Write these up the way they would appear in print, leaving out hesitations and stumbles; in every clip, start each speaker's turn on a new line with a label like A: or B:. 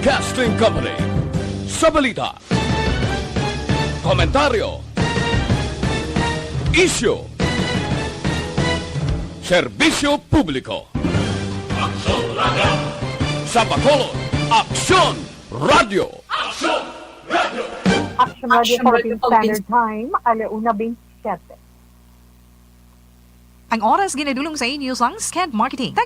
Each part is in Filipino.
A: Broadcasting Company. Sa balita, komentaryo, isyu, serbisyo publiko. Aksyon Radio! Sa Bacolod, Aksyon Radio! Aksyon Radio!
B: Action Radio Philippine Standard Time, 1:27.
C: Ang oras ginadulong sa inyo ang Scant Marketing.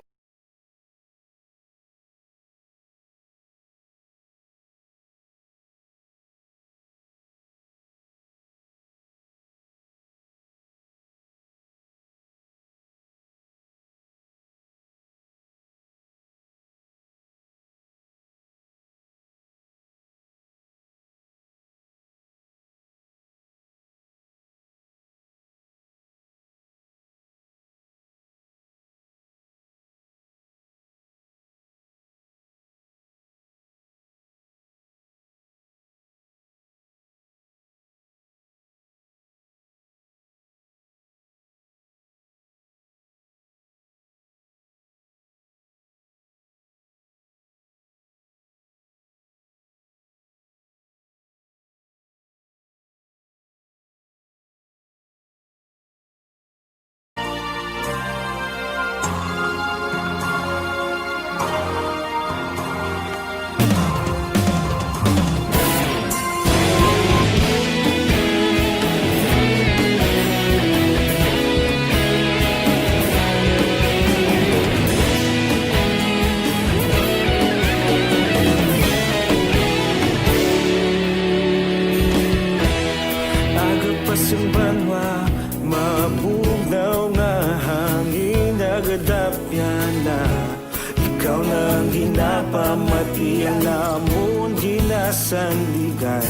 D: Pamatian namon ginasandigan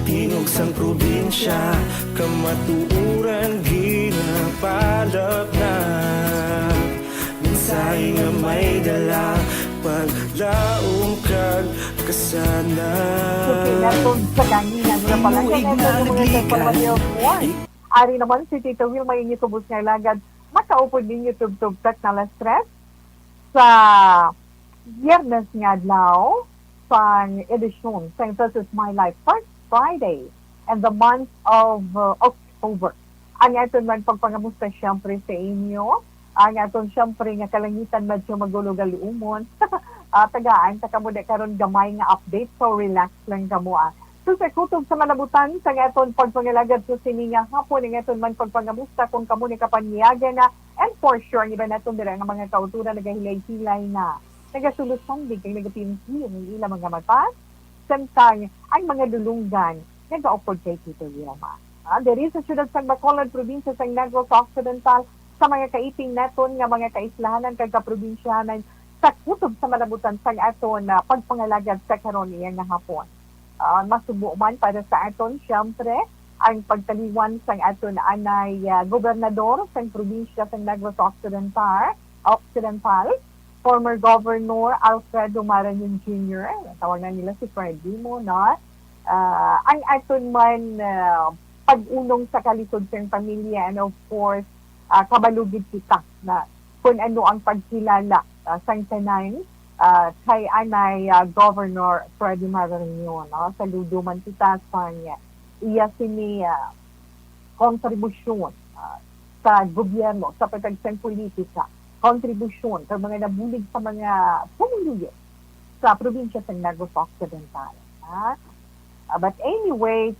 D: Tingog sang probinsya kamatuuran ginapalap na Minsay nga may dala paglaong kag kasana
B: Inuig na naglikan Ari naman si Tito Will may initubos nga lagad makaupod din YouTube tubtak na stress sa Biyernes nga adlaw pang edisyon sa This Is My Life first Friday and the month of October. Ang aton man pagpangamusta siyempre sa inyo. Ang aton siyempre nga kalangitan medyo magulugal-umon. Tagaan, takamuda karon gamay nga update so relax lang kamo. So sa kutob sa malabutan sa aton pagpangilagad sa sininya hapon ang aton man pagpangamusta kung kamo ni kapanyaga na and for sure ang iba naton dira nga mga kauturan nagahilay-hilay na nagasulod di kay nagapinsi ang ilang mga mata samtang ang mga dulunggan nagaupod kay Tito Wilma. Diri sa siyudad sa Bacolod, probinsya sa Negros Occidental sa mga kaiting naton nga mga kaislahanan kag kaprobinsyanan sa kutob sa malabutan sa aton pagpangalagad sa karon iya nga hapon. Masubo man para sa aton siyempre ang pagtaliwan sa aton anay gobernador sa probinsya sa Negros Occidental, former Governor Alfredo Marañon Jr., tawagan nila si Freddy mo, no? Ang aton man pag-unong sa kalisod sa pamilya and of course, kabalugid kita na kung ano ang pagkilala sa tanan kay anay Governor Freddy Marañon, no? Saludo man kita sa iya sini kontribusyon sa gobyerno, sa pagkagsang politika, kontribusyon sa mga nabulig sa mga pumuluyo sa probinsya sa Negros Occidental. But anyway,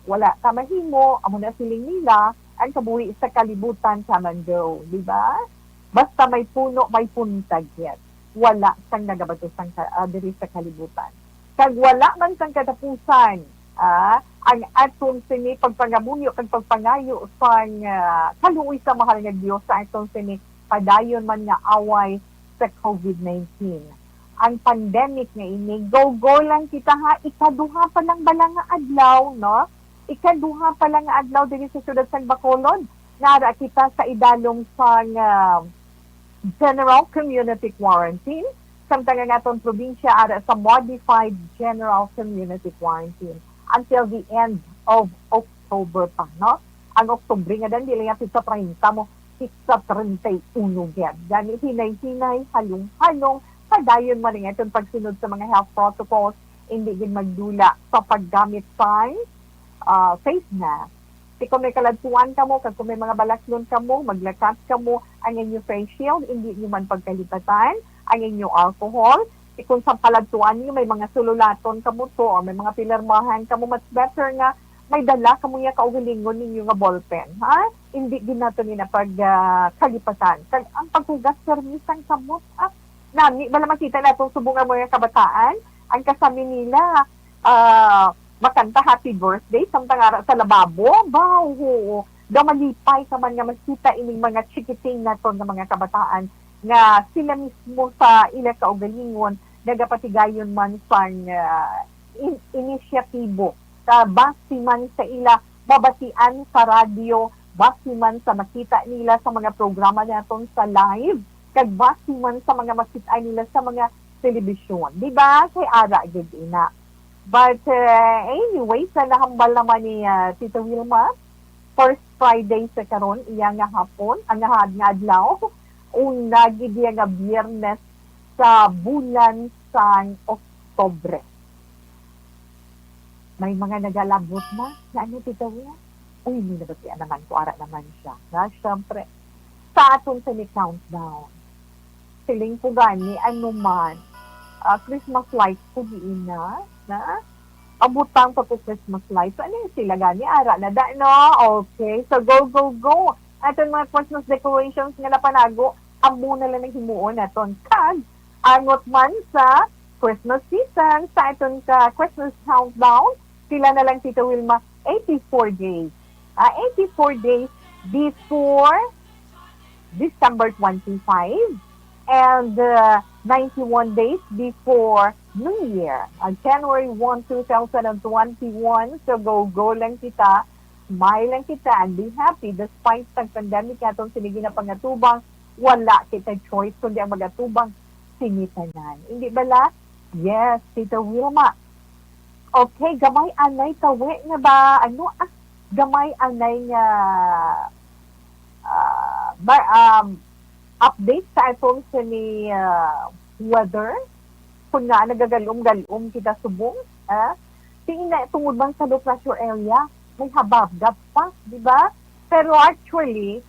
B: wala kamahimo, amo na siling nila, ang kabuhi sa kalibutan sa Mando, di ba? Basta may puno, may puntag yan. Wala sang nagabato sang diri sa kalibutan. Kag wala man sang katapusan, ang atong sini pagpangamunyo kag pagpangayo sang kaluoy sa mahal nga Dios sa atong sini padayon man nga away sa COVID-19. Ang pandemic nga ini, go lang kita ha, ikaduha pa lang bala nga adlaw, no? Ikaduha pa lang nga adlaw diri sa siyudad sa Bacolod. Nara kita sa idalong sang General Community Quarantine. Samtang nga atong probinsya ara sa Modified General Community Quarantine until the end of October pa, no? Ang Oktubre nga dan, dili nga sa 30 mo, sa 31 yan. Gani, hinay-hinay, halong-halong, padayon mo rin itong pagsunod sa mga health protocols, hindi din magdula sa paggamit sa face mask. Kung may kaladtuan ka mo, kung may mga balaklon ka mo, maglakat ka mo, ang inyong face shield, hindi nyo man pagkalipatan, ang inyong alcohol. Kung sa kaladtuan nyo, may mga sululaton ka mo to, o may mga pilarmahan ka mo, much better nga, may dala ka mo yung kaugalingon ninyo nga ballpen. Ha? Hindi din nato nila pagkalipatan. Ang paghugas, sermisan kamot, nami, bala makita na itong subungan mo yung kabataan, ang kasami nila, makanta happy birthday samtang ara sa lababo baw daw malipay ka man nga makita ining mga chikiting naton nga mga kabataan nga sila mismo sa ila kaugalingon nagapatigayon man sa inisyatibo sa basi man sa ila babatian sa radyo, basi man sa makita nila sa mga programa naton sa live, kag basi man sa mga makita nila sa mga telebisyon, di ba? Kay ara gid ina. But anyway, sa nahambal naman ni Tita Wilma, first Friday sa karon iya nga hapon, ang nga adlaw, una gid nga Biyernes sa bulan sa Oktubre. May mga nagalabot na, ano Tita Wilma? Uy, hindi na ba siya naman, kuara naman siya. Na, syempre, sa atong sini-countdown, siling po gani, ano man, Christmas lights po diin na abutang pa po Christmas lights. So, ano yung sila gani? Ara na da, no? Okay. So, go, go, go. Aton mga Christmas decorations nga na panago, amo na lang ng himuon naton. Kag, angot man sa Christmas season, sa aton ka Christmas countdown, sila na lang Tita Wilma, 84 days. 84 days before December 25 and 91 days before New Year. January 1, 2021. So go lang kita, smile lang kita, and be happy. Despite ng pandemic atong sinigi na pangatubang, wala kita choice kundi ang magatubang sinitanan. Hindi bala? Yes, Tita Wilma. Okay, gamay anay tawi nga ba? Ano gamay anay nga update sa atong sa ni weather kung na nagagalom-galom kita subong tingin na tungod bang sa low pressure area may habab-gab pa, di ba? Pero actually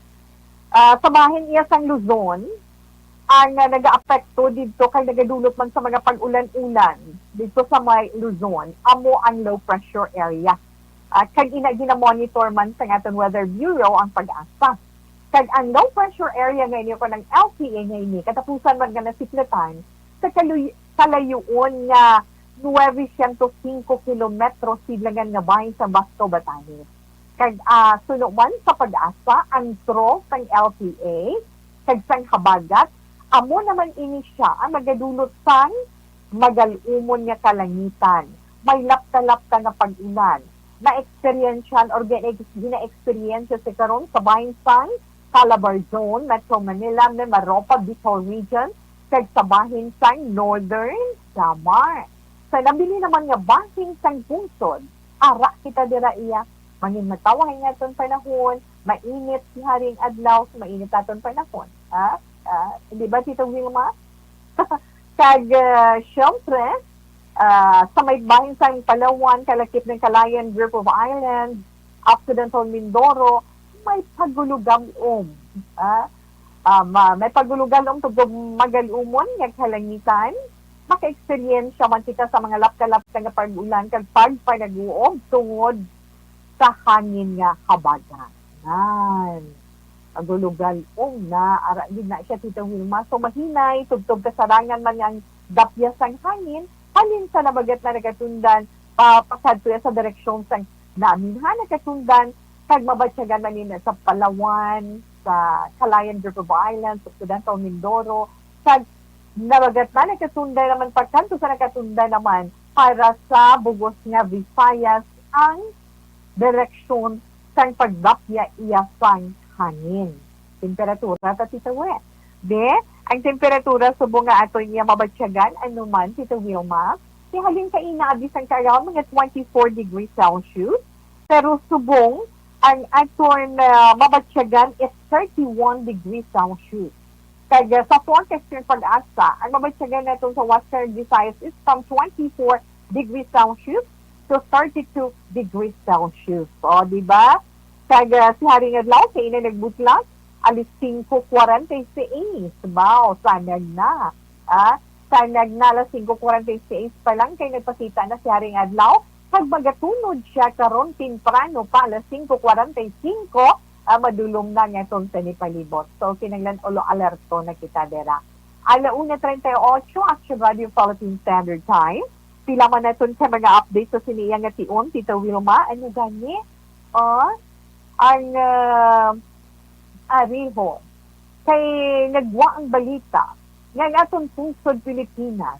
B: sabahin iya sang Luzon ang nag-aapekto dito kay nagadulot man sa mga pag-ulan-ulan dito sa may Luzon amo ang low pressure area kag gina-monitor man sa aton weather bureau ang pag-asa. Kag ang low pressure area ngayon ko ng LPA ngayon katapusan man nga nasiklatan sa kalayuon nga 905 kilometro sidlangan nga bahin sa Basto, Batanes. Kag suno man sa pag-asa ang trough ng LPA kag sang habagat amo naman ini siya ang magadulot sang magalumon nga kalangitan. May lapta-lapta nga pag-ulan na-experiensyan or gina-experience sa karon sa bahin sang Calabar Zone, Metro Manila, Maropa, Bicol Region, kag sa bahin sang Northern Samar. Sa nabili naman nga bahin sang bungsod, ara kita dira iya, mangin matawahin nga itong panahon, mainit si haring adlaw, mainit atong panahon. Di ba, Tito Wilma? Kag, syempre, sa may bahin sang Palawan, kalakip ng Calayan Group of Islands, Occidental Mindoro, may pagulugalom. May pagulugalom tugod magalumon nga kalangitan. Maka-experience man kita sa mga lapka-lapka nga pag-ulan kag pag-panaguog tungod sa hangin nga habagat. Pagulugalom na ara gid na siya Tita Wilma. So mahinay tugtog kasarangan man ang dapyas ang hangin halin sa nabagat na nagatundan pakadto sa direksyon sang naaminhan nagatundan kag mabatyagan man sa Palawan, sa Calayan Group of Islands, sa Occidental Mindoro, kag nabagat na nakatunday naman pagkanto sa nakatunday naman para sa bugos nga Visayas ang direksyon sang pagdapya iya sang hangin. Temperatura ta Tita Wet. Ang temperatura subong nga ato niya mabatyagan anuman Tita Wilma, si halin ka inaabis ang around mga 24 degrees Celsius, pero subong ang aton mabatyagan is 31 degrees Celsius. Kaya sa forecast ng pag-asa, ang mabatsagan natin sa Western Visayas is from 24 degrees Celsius to 32 degrees Celsius. O, di ba? Kaya si Haring Adlaw, kaya na nagbutlas, alis 5:46. Ba? O, sanag na. Sanag na alas 5:46 pa lang, kaya nagpakita na si Haring Adlaw. Pag magatunod siya karon timprano pa, alas 5:45, madulong na nga itong sanipalibot. So, kinanglan ulo alerto na kita dera. 1:38, Action Radio Philippine Standard Time. Pila man natin sa mga updates sa siniyang nga tion, Tita Wilma. Ano gani? Ang ariho. Kay nagwa ang balita nga atong pungsod Pilipinas.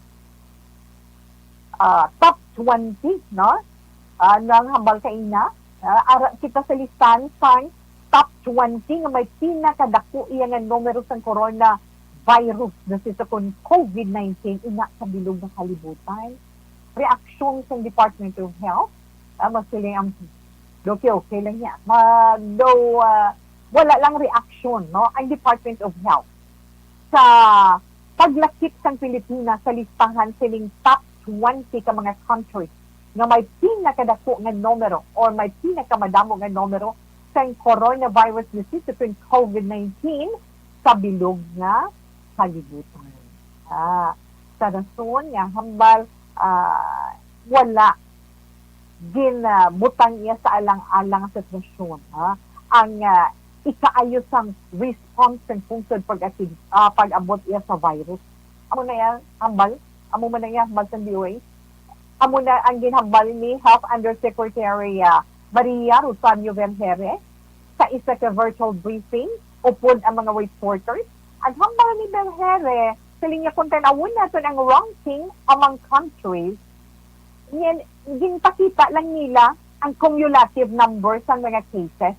B: Top 20, no? Nang hambal kaina. Ara kita sa listahan sang top 20 nga may pinakadako iya nga numero sa coronavirus na sa COVID-19 ina sa bilog na kalibutan. Reaksyon sa Department of Health, masiling ang okay lang niya. Wala lang reaksyon, no? Ang Department of Health sa paglakip sa Pilipinas sa listahan siling top 20 ka mga countries nga may pinakadako nga numero or may pinakamadamo nga numero sa coronavirus disease sa COVID-19 sa bilog nga kalibutan. Sa rason nga hambal wala ginbutang iya sa alang-alang sitwasyon. Ang ikaayos ang response ng pungsod pag-abot iya sa virus. Amo na yan hambal, amo man na yan hambal sa DOH. Amo na ang ginhambal ni Health Undersecretary Maria Rosario Vergere sa isa ka virtual briefing upod ang mga reporters. At hambal ni Vergere, sa linya kung tanawin natin ang ranking among countries, ginpakita lang nila ang cumulative number sa mga cases.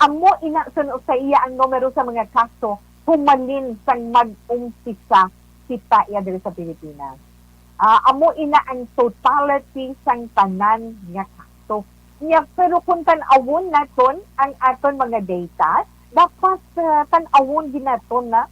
B: Amo inasunod sa iya ang numero sa mga kaso humalin sang mag-umpisa kita iya diri sa Pilipinas. Amo ina ang totality sang tanan nga kaso. Pero kung tanawon naton ang aton mga data, dapat tanawon ginaton na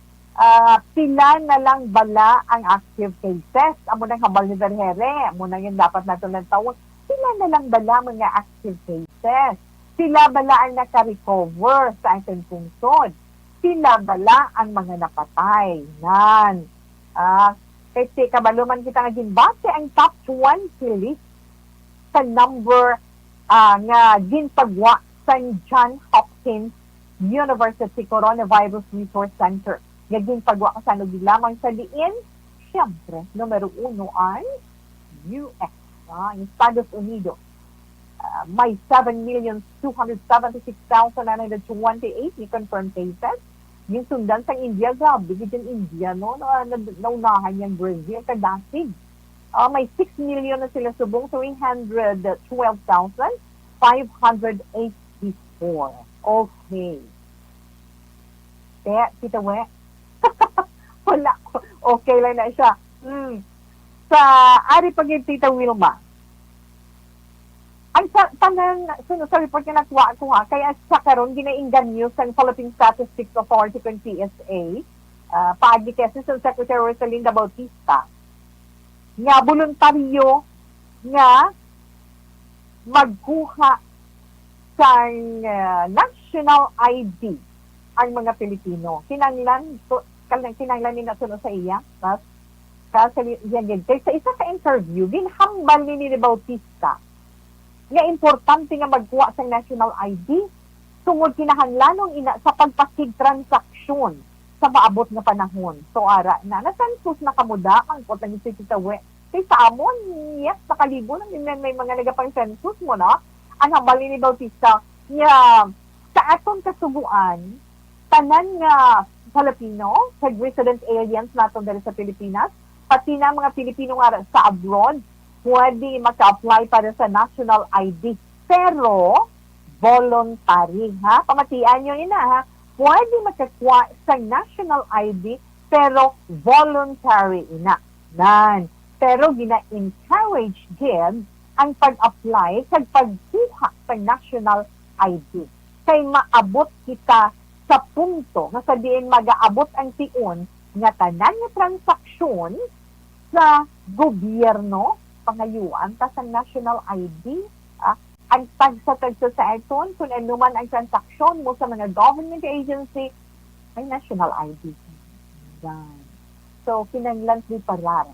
B: pila na lang bala ang active cases. Amo nang habal ni Vergere, amo na yun dapat naton ng tawon. Pila na lang bala mga active cases. Pila bala ang naka-recover sa ating pungsod. Pila bala ang mga napatay. Nan. Kasi kabaluman kita nga ginbase ang top 20 list sa number nga ginpagwa sa John Hopkins University Coronavirus Resource Center. Nga ginpagwa sa lamang sa diin, siyempre, numero 1 ay US, ang Estados Unidos. May 7,276,928 ni confirmed cases. Yung sundan sa India, grabe, yung India, no? Naunahan yung Brazil, kadasig. May 6 million na sila subong, 312,584. Okay. Kaya, Tita We, wala. Okay lang na siya. Sa ari pag yung Tita Wilma, ang tanang, sa report na nakuha ko kaya sa karon ginainggan news ng Philippine Statistics Authority ng PSA, paagi kasi sa Secretary Rosalinda Bautista, nga voluntaryo nga magkuha sa national ID ang mga Pilipino. Kinanglan nila sunod sa iya. Kasi sa isa ka interview, ginhambal ni Bautista nga importante nga magkuha sa national ID tungod kinahanglanong ina sa pagpasig transaksyon sa maabot nga panahon. So ara na nasensus na kamuda ang potang si Tita We. Kay sa amon, yes, sa kalibo na may mga nagapang census mo na, ang hambal ni Bautista nga sa aton kasubuan, tanan nga Filipino, resident aliens naton dali sa Pilipinas, pati na mga Pilipino nga sa abroad, pwede maka-apply para sa national ID. Pero, voluntary, ha? Pamatian nyo ina, ha? Pwede makakuha sa national ID, pero voluntary ina. Nan. Pero gina-encourage din ang pag-apply sa pagkuha sa national ID. Kay maabot kita sa punto nga sa diin magaabot ang tion nga tanan nga transaksyon sa gobyerno pangayuan ta sa national ID. Ang tagsa sa aton kung ano man ang transaksyon mo sa mga government agency ay national ID. Yan. So, kinanglan piparar.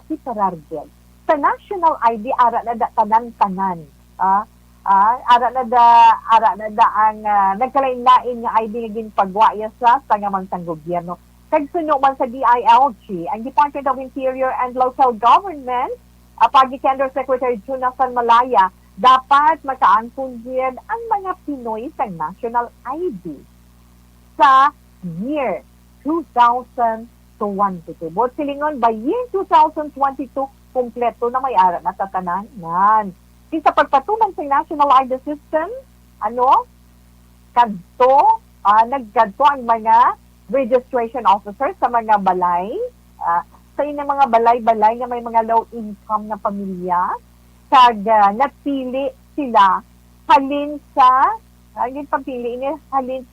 B: Piparar din. Sa national ID, ara na da tanan-tanan. Ara na da ang nagkalain-lain nga ID nga ginpagwaya sa tangamang sang gobyerno. Kag suno man sa DILG, ang Department of Interior and Local Government, pagikan Secretary Jonathan Malaya, dapat makaangkon din ang mga Pinoy sa national ID sa year 2022. But silingon, by year 2022, kumpleto na may ara na tatanan. Sa pagpatuman sa national ID system, nagkadto ang mga registration officers sa mga balay, sa inang mga balay-balay na may mga low income na pamilya, kag napili sila halin sa halin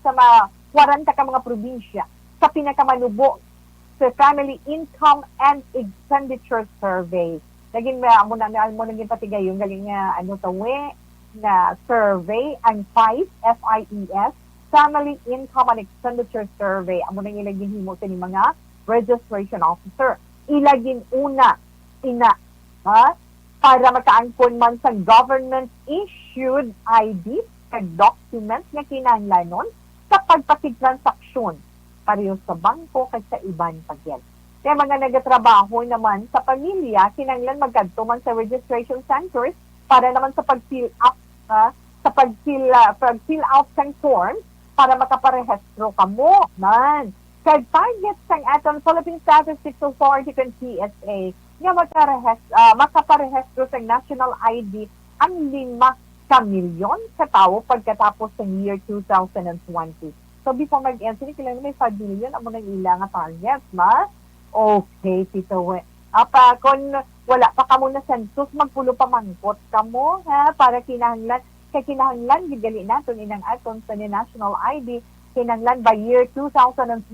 B: sa mga 40 ka mga probinsya sa pinakamanubo sa Family Income and Expenditure Survey. Naging mo naging patigayon galing nga na survey ang FIES Family Income and Expenditure Survey. Amo nang ilagin himo sa ni mga registration officer. Ilagin para makaangkon man sa government-issued ID kag documents na kinahanglanon sa pagpakigtransaksyon pareho sa bangko kag sa iban pagyan. Kaya mga nagatrabaho naman sa pamilya, kinahanglan magkadto man sa registration centers para naman sa pag-fill out sang form para makaparehistro ka mo. Kag target sang atong Philippine Statistics Authority kag PSA nga makaparehistro sa national ID ang 5 milyon ka tawo pagkatapos ng year 2020. So before mag-end, kailangan may 5 million amo nang ilang target, Okay, Tito We. Kung wala pa ka muna census, magpulo pa mangkot ka mo, para kinahanglan, gigali natin inang aton sa national ID, kinahanglan by year 2022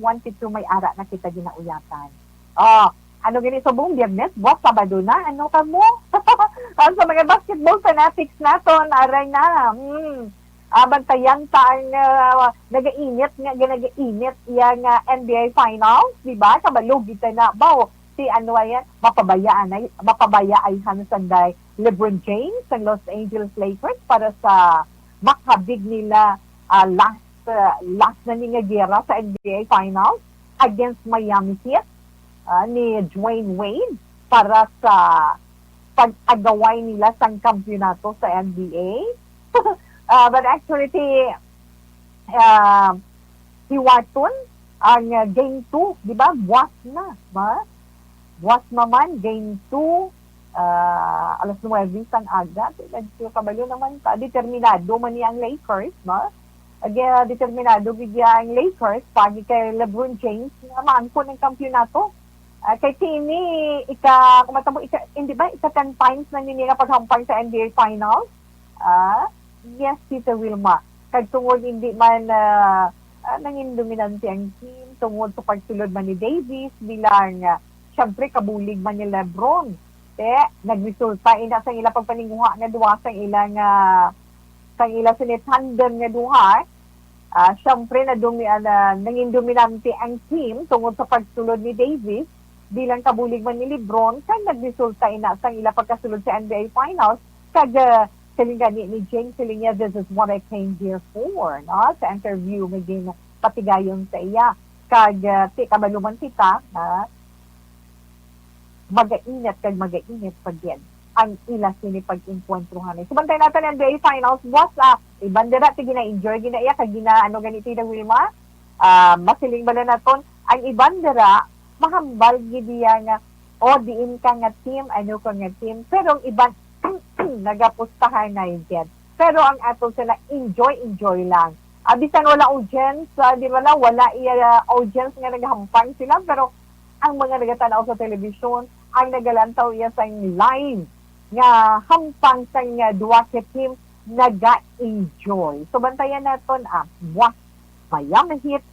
B: may ara na kita ginauyatan. So buong Biyernes, buwas Sabado na, ka mo? Sa mga basketball fanatics naton, aray na, bantayan ta ang nag-ainit yung NBA Finals, di ba? Kabalog kita na, mapabaya ay sanday LeBron James ng Los Angeles Lakers para sa makabig nila last na nga gera sa NBA Finals against Miami Heat ni Dwayne Wade para sa pag-agaway nila sa kampyonato sa NBA. But actually, si Wharton, ang game 2, di ba? Buwas na. Buwas naman, game 2, alas 9 sang aga. Kabalyo naman, determinado man niyang Lakers, determinado bigyan ang Lakers, pagi kay LeBron James, na maangko ng kampyonato. Kay Tini, hindi ba, 10 times na nila paghampang sa NBA Finals? Yes, Tita Wilma. Kag tungod hindi man nanging dominante ang team, tungod sa pagsulod man ni Davis, bilang syempre kabulig man ni Lebron. Nagresulta ina sa ila pagpaninguha nga duwa sa ilang sinitandem nga duha. Syempre nanging dominante ang team tungod sa pagsulod ni Davis, bilang kabulig man ni Lebron, kag nagresulta ina sa ila pagkasulod sa NBA Finals, kag siling gani ni James, siling niya, this is what I came here for, sa interview, maging patigayon sa iya. Kag, kabaluman kita, mag-ainit pag yan. Ang ila sini pag-encuentrohan. Subantay natin ang NBA Finals, what's up? Ibandera, gina-enjoy, ginaiya, kag ganito na Wilma, masiling bala naton, ang ibandera, mahambal gidiya nga, diin ka nga team, ko nga team, pero ang iban, nagapustahan na yun yan. Pero ang ato sila, enjoy lang. Bisan wala audience, di ba na, wala audience nga naghampang sila, pero ang mga nagatanaw sa television, ang nagalantaw iya sa live, nga hampang sa duwa ka team, naga-enjoy. So, bantayan natin, Miami Heat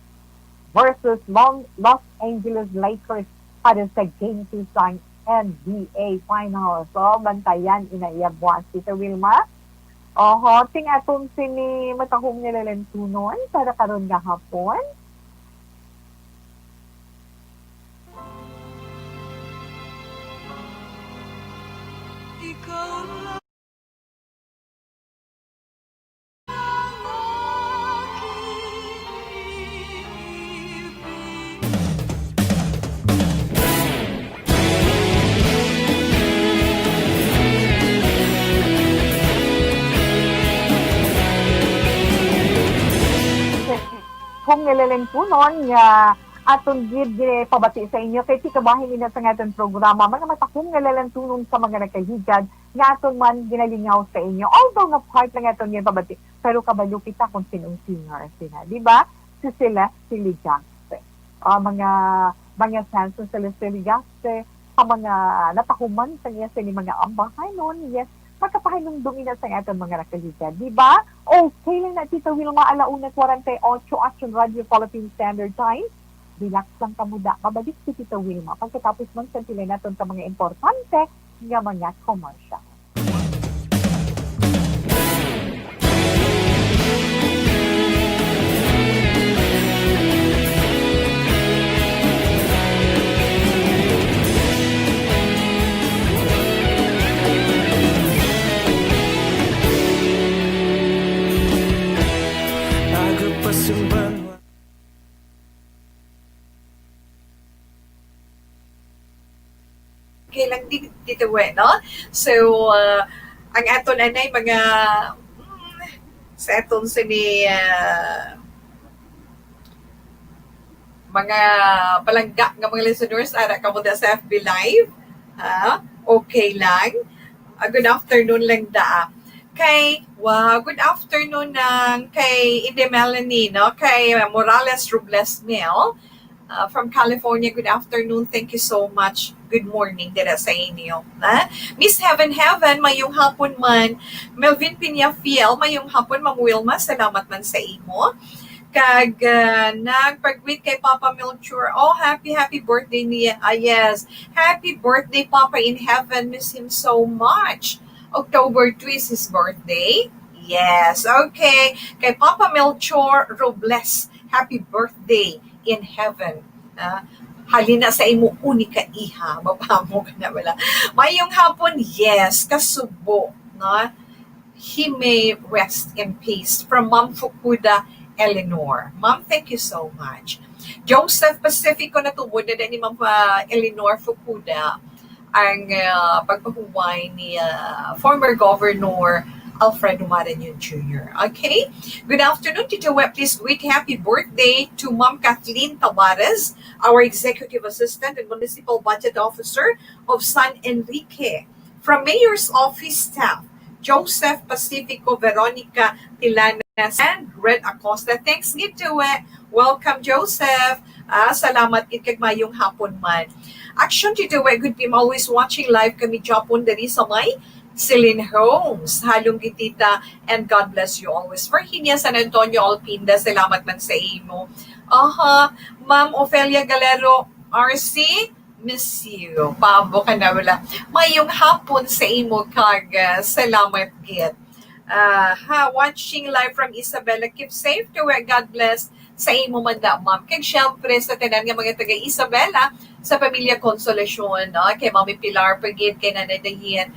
B: versus Los Angeles Lakers para sa Game 2 sa NBA Finals. So, bantayan inaiyabuan si Wilma. Oho, tingatong sini matahong nilalantunon para karon nga hapon. Kung nilalantunon nga atong gid pabati sa inyo kay tikabahin ina sa aton programa mga matakong nilalantunon sa mga nakahigad nga aton man ginalingaw sa inyo, although nga part lang aton yung pabati, pero kabalo kita kung sinong singer sila, di ba? Si Celeste Ligaste, mga fans ng Celeste Ligaste, mga natakuman sa niya sa mga ambahay noon, yes, magkapahinungdungin na sa aton mga nakahigad, di ba? Okay lang na Tita Wilma, 1:48 Action Radio Philippine Standard Time. Relax lang kamuda. Mabalik si Tita Wilma pagkatapos man sa sila natin sa mga importante nga mga commercial.
D: Aga pa simban.
E: Okay lang dito no? So, ang aton anay mga sa aton sini mga palangga ng mga listeners ara kamuda sa FB Live. Okay lang. Good afternoon lang da. Good afternoon ng kay Inde Melanie, no? Kay Morales Robles Mel. From California, good afternoon. Thank you so much. Good morning dira sa inyo. Miss Heaven, mayong hapon man. Melvin Piñafiel, mayong hapon. Ma'am Wilma, salamat man sa imo. Kag nagpag-greet kay Papa Melchor. Oh, happy birthday niya. Yes, happy birthday, Papa in Heaven. Miss him so much. October 2 is his birthday. Yes, okay. Kay Papa Melchor Robles, happy birthday in heaven. Halina sa imo unika iha. Mapamo ka na wala. Mayong hapon, yes, kasubo. No? He may rest in peace. From Ma'am Fukuda Eleanor. Ma'am, thank you so much. Joseph Pacifico na tubod na ni Ma'am Eleanor Fukuda ang pagpahuway ni former Governor Alfredo Marañon Jr. Okay? Good afternoon, Tito Web. Please greet happy birthday to Ma'am Kathleen Tabares, our Executive Assistant and Municipal Budget Officer of San Enrique. From Mayor's Office staff, Joseph Pacifico, Veronica Tilanas, and Red Acosta. Thanks, Tito Web. Welcome, Joseph. Salamat gid kag mayong hapon man. Action, Tito Web. Good team. Always watching live kami Japon dali sa may Celine Holmes, halong gitita, and God bless you always. Virginia San Antonio Alpinda, salamat man sa imo. Ma'am Ofelia Galero, RC, miss you. Pabo ka na wala. Mayong hapon sa imo, kag salamat git. Watching live from Isabela, keep safe to where God bless sa imo manda, ma'am. Kag syempre sa tanan nga mga taga Isabela, sa pamilya Consolacion, kay Mami Pilar Pagid, kay Nanay Dayan,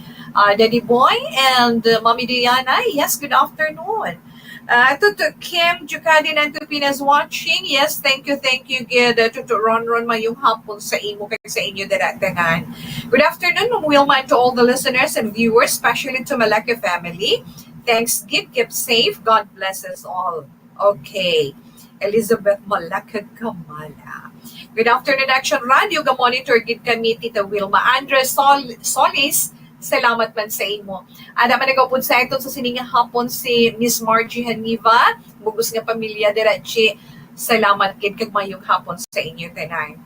E: Daddy Boy, and Mami Diana. Yes, good afternoon. To Kim Jucadin and to Pinas watching. Yes, thank you, good. To Ron mayong hapon sa imo kay sa inyo daratanan. Good afternoon, Ma'am Wilma, and to all the listeners and viewers, especially to Malaki family. Thanks, keep safe. God bless us all. Okay. Elizabeth Malakag Kamala. Good afternoon, Action Radio. Ga-monitor gid kami, Tita Wilma. Andres Solis, salamat man sa imo. Ada man nagapod sa ito sa sininga hapon si Miss Margie Haniva, bugos nga pamilya dirachi. Salamat gid kag mayong hapon sa inyo tanan.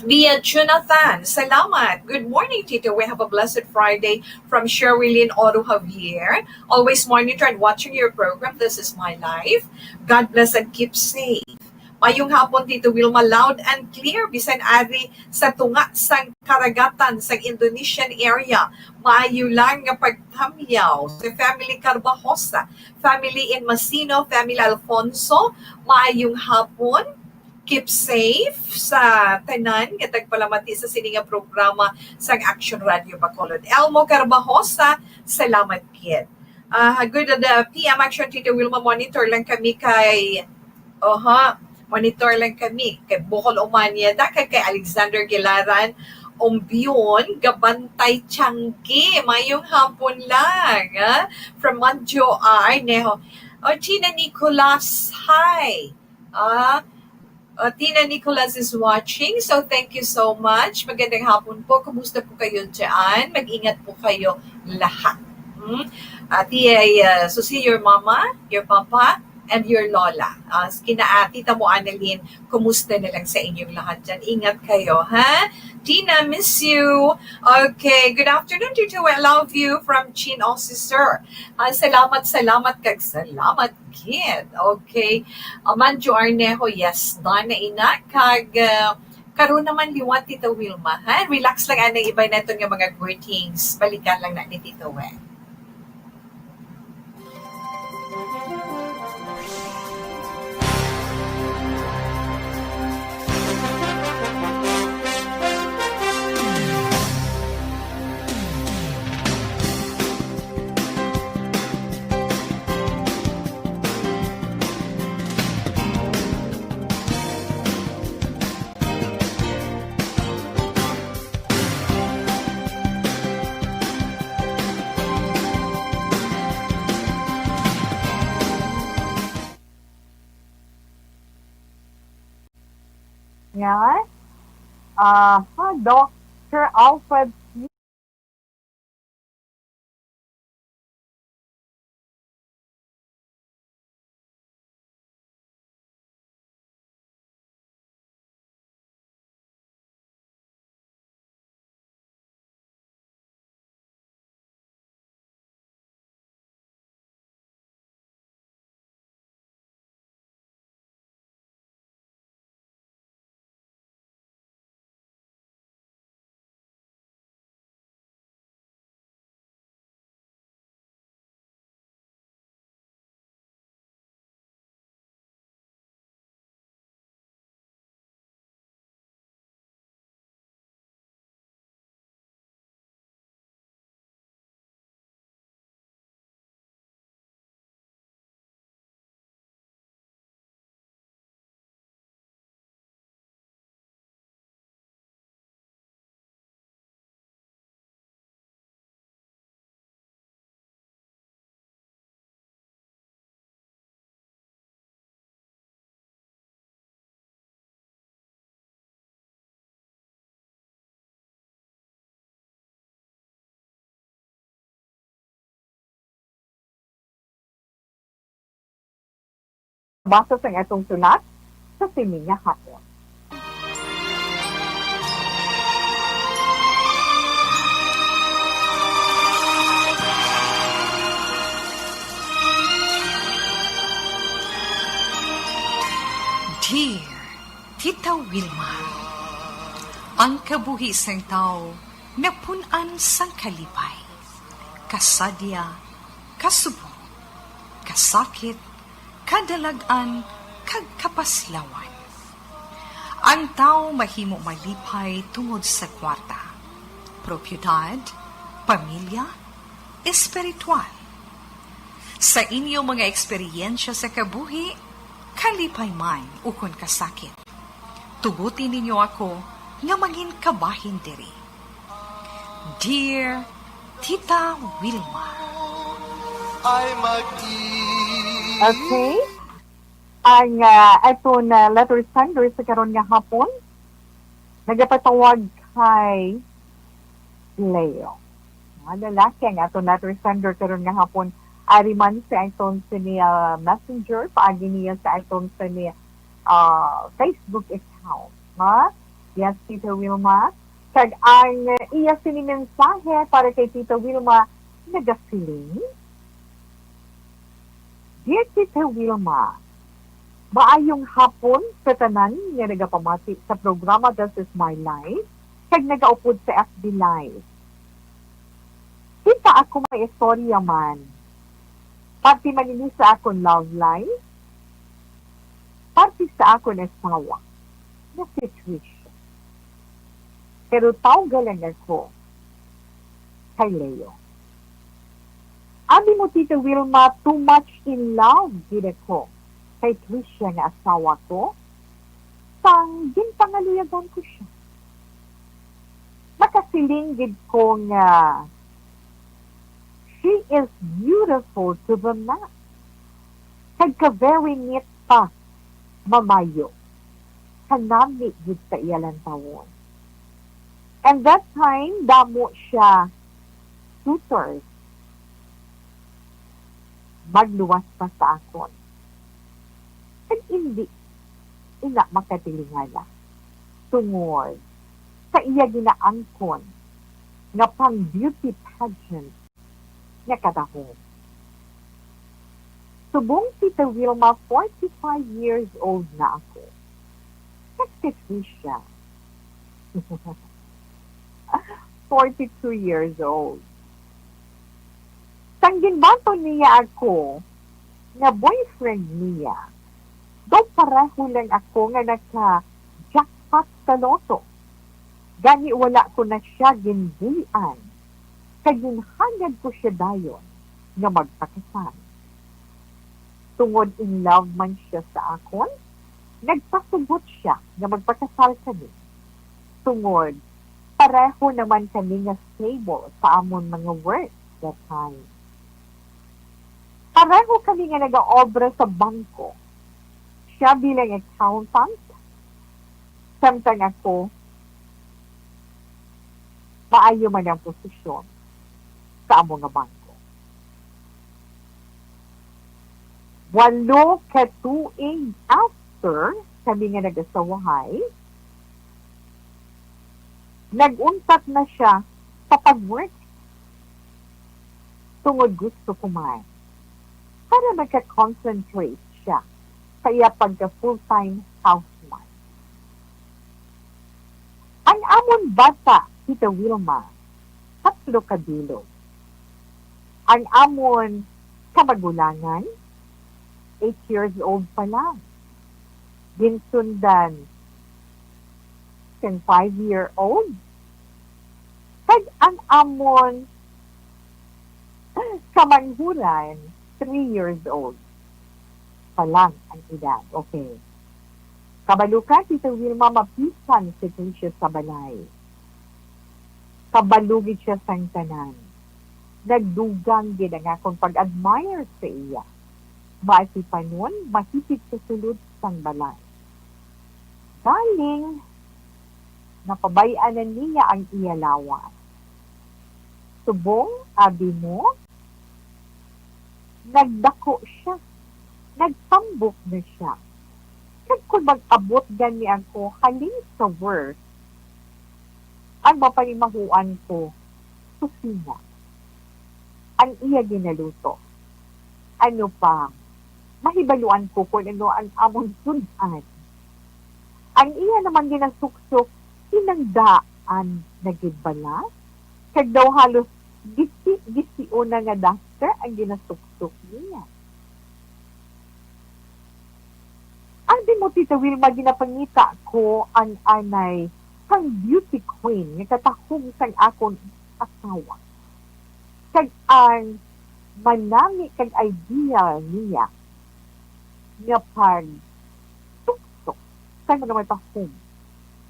E: Via Jonathan, salamat. Good morning, Tito. We have a blessed Friday from Sherilyn Oro Javier. Always monitor and watching your program. This is my life. God bless and keep safe. Mayong hapon, Tito Wilma, loud and clear. Bisan ari sa tunga sang karagatan sa Indonesian area. Maayo lang nga pagtamyaw sa family Carbajosa, family in Masino, family Alfonso. Maayong hapon. Keep safe sa tanan nga tagpalamati sa sininga programa sa Action Radio Bacolod. Elmo Carbajosa, salamat kid. Good PM Action Tito Wilma, monitor lang kami kay monitor lang kami kay Bukol Umanya, kay Alexander Gilaran, Ombion, Gabantay Tiangge, mayong hapon lang. From Manjo Neho. Tina Nicolas, hi. Tina Nicolas is watching, so thank you so much. Magandang hapon po. Kumusta po kayo dyan? Mag-ingat po kayo lahat. So see your mama, your papa, and your lola. Tita mo, Annalyn, kumusta na lang sa inyong lahat dyan. Ingat kayo, ha? Tina, miss you. Okay, good afternoon, Tito. I love you from Chin Officer. Salamat kid. Okay. Manjo Arnejo, yes, done na ina. Karoon naman liwat, Tita Wilma, ha? Relax lang, anang iba na itong mga greetings. Balikan lang na ni Tito Wen.
B: Nga. Dr. Alfred basa sa itong sulat sa sininga hapon.
C: Dear Tita Wilma, ang kabuhi sang tao napunan sang kalipay, kasadya, kasubo, kasakit, kadalagan, kag kapaslawan. Ang tao mahimo malipay tungod sa kwarta, propiedad, pamilya, espiritual. Sa inyo mga eksperyensya sa kabuhi, kalipay man ukon kasakit. Tugutin ninyo ako nga mangin kabahin diri. Dear Tita Wilma.
B: Okay? Ang ito na letter sender sa karon nga hapon, nagapatawag kay Leo. Mga lalaki ang ito letter sender karon nga hapon, ariman sa itong sa niya messenger, paagi niya sa itong sa niya Facebook account. Ha? Yes, Tita Wilma. Kag ang iya sinimensahe para kay Tita Wilma, nagafiling. Dear Tita Wilma, maayong hapon sa tanan nga nagapamati sa programa This is My Life, kag nagaupod sa FB Live. Kita ako may istorya man. Pati manini sa akong love life, pati sa akong asawa, na situation. Pero tawgalan ako kay Leo. Abi mo, Tita Wilma, too much in love gid ako kay Trisha nga asawa ko, sang ginpangaluyagan ko siya. Makasiling gid ko nga she is beautiful to the max. Kag ka-very neat pa, mamayo. Kanami gid sa iyalan tawon. And that time, damo siya tutors. Magluwas pa sa akon. At hindi, ina makatilingala. Tungod, sa iya ginaangkon, nga pang beauty pageant, nga kadahon. Subong Tita Wilma, 45 years old na ako. Nagtitwi siya. 42 years old. Sang ginbato niya ako, nga boyfriend niya, daw pareho lang ako nga nagka-jackpot sa loto. Gani wala ko na siya ginbulian. Kaya ginhangad ko siya dayon nga magpakasal. Tungod in love man siya sa akon, nagpasubot siya nga magpakasal kami. Tungod, pareho naman kami nga stable sa amon mga work that time. Pareho kami nga nag-aobra sa bangko. Siya bilang accountant, samtang ako, maayo man ang posisyon sa among nga bangko. 8 katuig after kami nga nag-asawahay, nag-untat na siya sa pag-work. Tungod gusto kumain. Para magka-concentrate siya sa iya pagka-full-time housewife. Ang amon bata, Tita Wilma, 3 kadilo. Ang amon kamagulangan, 8 years old pa lang. Ginsundan, 5-year-old. Kag ang amon kamanghuran, 3 years old. Pa lang ang edad. Okay. Kabalukan, Tita Wilma, mapisan si Tricia sa balay. Kabalugid siya sang tanan. Nagdugang gid ang akong pag-admire sa iya. Maati pa nun, mahipit sa sulod sang balay. Galing, napabayaan na niya ang iyalawan. Subong, abi mo, nagdako siya. Nagtambok na siya. Kag kung mag-abot gani ako, halin sa work, ang mapanimahuan ko, kusina. Ang iya ginaluto. Ano pa, mahibaluan ko kung ano ang amon sunan. Ang iya naman ginasuksok, hinangdaan na gibala. Kag daw halos gisi-gisi na nga duster ang ginasuksok niya. Ang di mo, Tita Wilma, ginapangita ko ang anay kang beauty queen nga katahong sang akong asawa. Kag ang manami kag idea niya nga pag tuksok sa mga tahong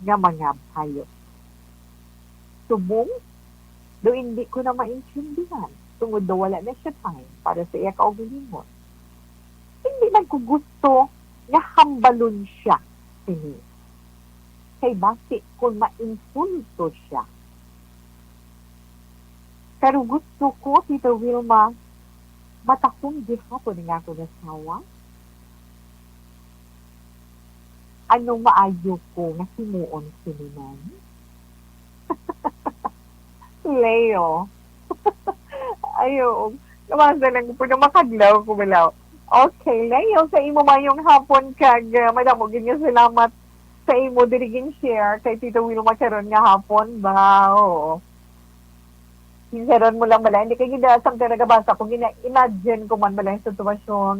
B: nga mga hayop. Subong, do hindi ko na maintindihan tungod do wala na siya time para sa iya kaugalingon. Hindi man ko gusto nga hambalon siya sini. Kay basi kung ma-impulso siya. Pero gusto ko, Tita Wilma, matakong gihapon nga ako nasawa. Anong maayo ko nga himuon siniman? Leo. Ayo. Naman sa lang po na makadlaw ko balaw. Okay, Leo, sa imo mayong hapon kag madamo ginyo salamat sa imo dirigin share kay Tito Wilma karon nga hapon ba? Oo. Sinseron mo lang bala, hindi kay gidasang talaga kung gina-imagine ko man bala yung sitwasyon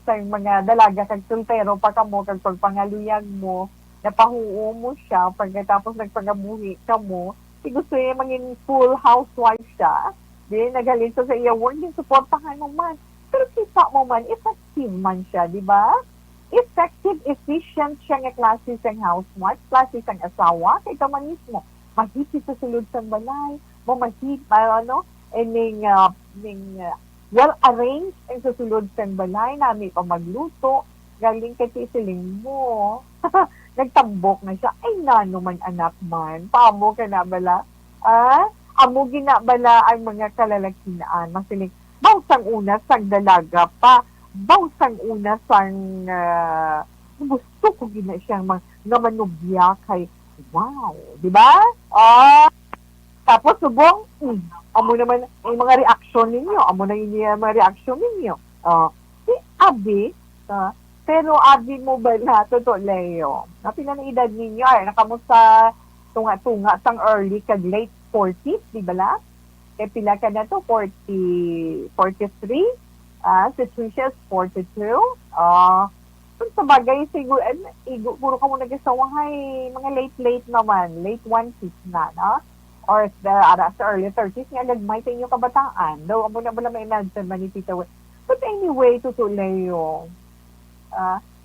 B: sa mga dalaga kag sultero pa kamo kag pagpangaluyag mo, napahuo mo siya pagkatapos nagpangamuhi ka mo, gusto niya maging full housewife siya. Di, naghalito sa iya work, din supportahan mo man. Pero kita mo man, effective man siya, di ba? Effective, efficient siya nga klase sang housewife, klase sang asawa, kay ka man mismo. Mahipit sa sulod sa balay, well-arranged ang susulod sa balay, nami pa magluto, galing kay tisiling mo. Nagtambok na siya, ay nano man anak man, paamo ka na bala? Amo ginabala ang mga kalalakinaan. Masiling, bawsang una sang dalaga pa, bawsang una sang gusto ko gina siyang nga manubya kay wow, di ba? Tapos subong, amo naman ang mga reaksyon ninyo, amo na yung mga reaksyon ninyo. Si Abi, pero Abi mo ba na totoo, Leo? Napila na edad ninyo, ay nakamusta tunga-tunga sang early kag late 40s, di ba la? Kaya pila ka na to, 43. Si Tricia is 42. Kung sa bagay, siguro ka mo nag-asawahay, mga late naman, late 20s na, no? Or sa early 30s, nga nagmay sa inyong kabataan. Though, amo na ba may imagine man ni Tita Wen. But anyway, tutuleo.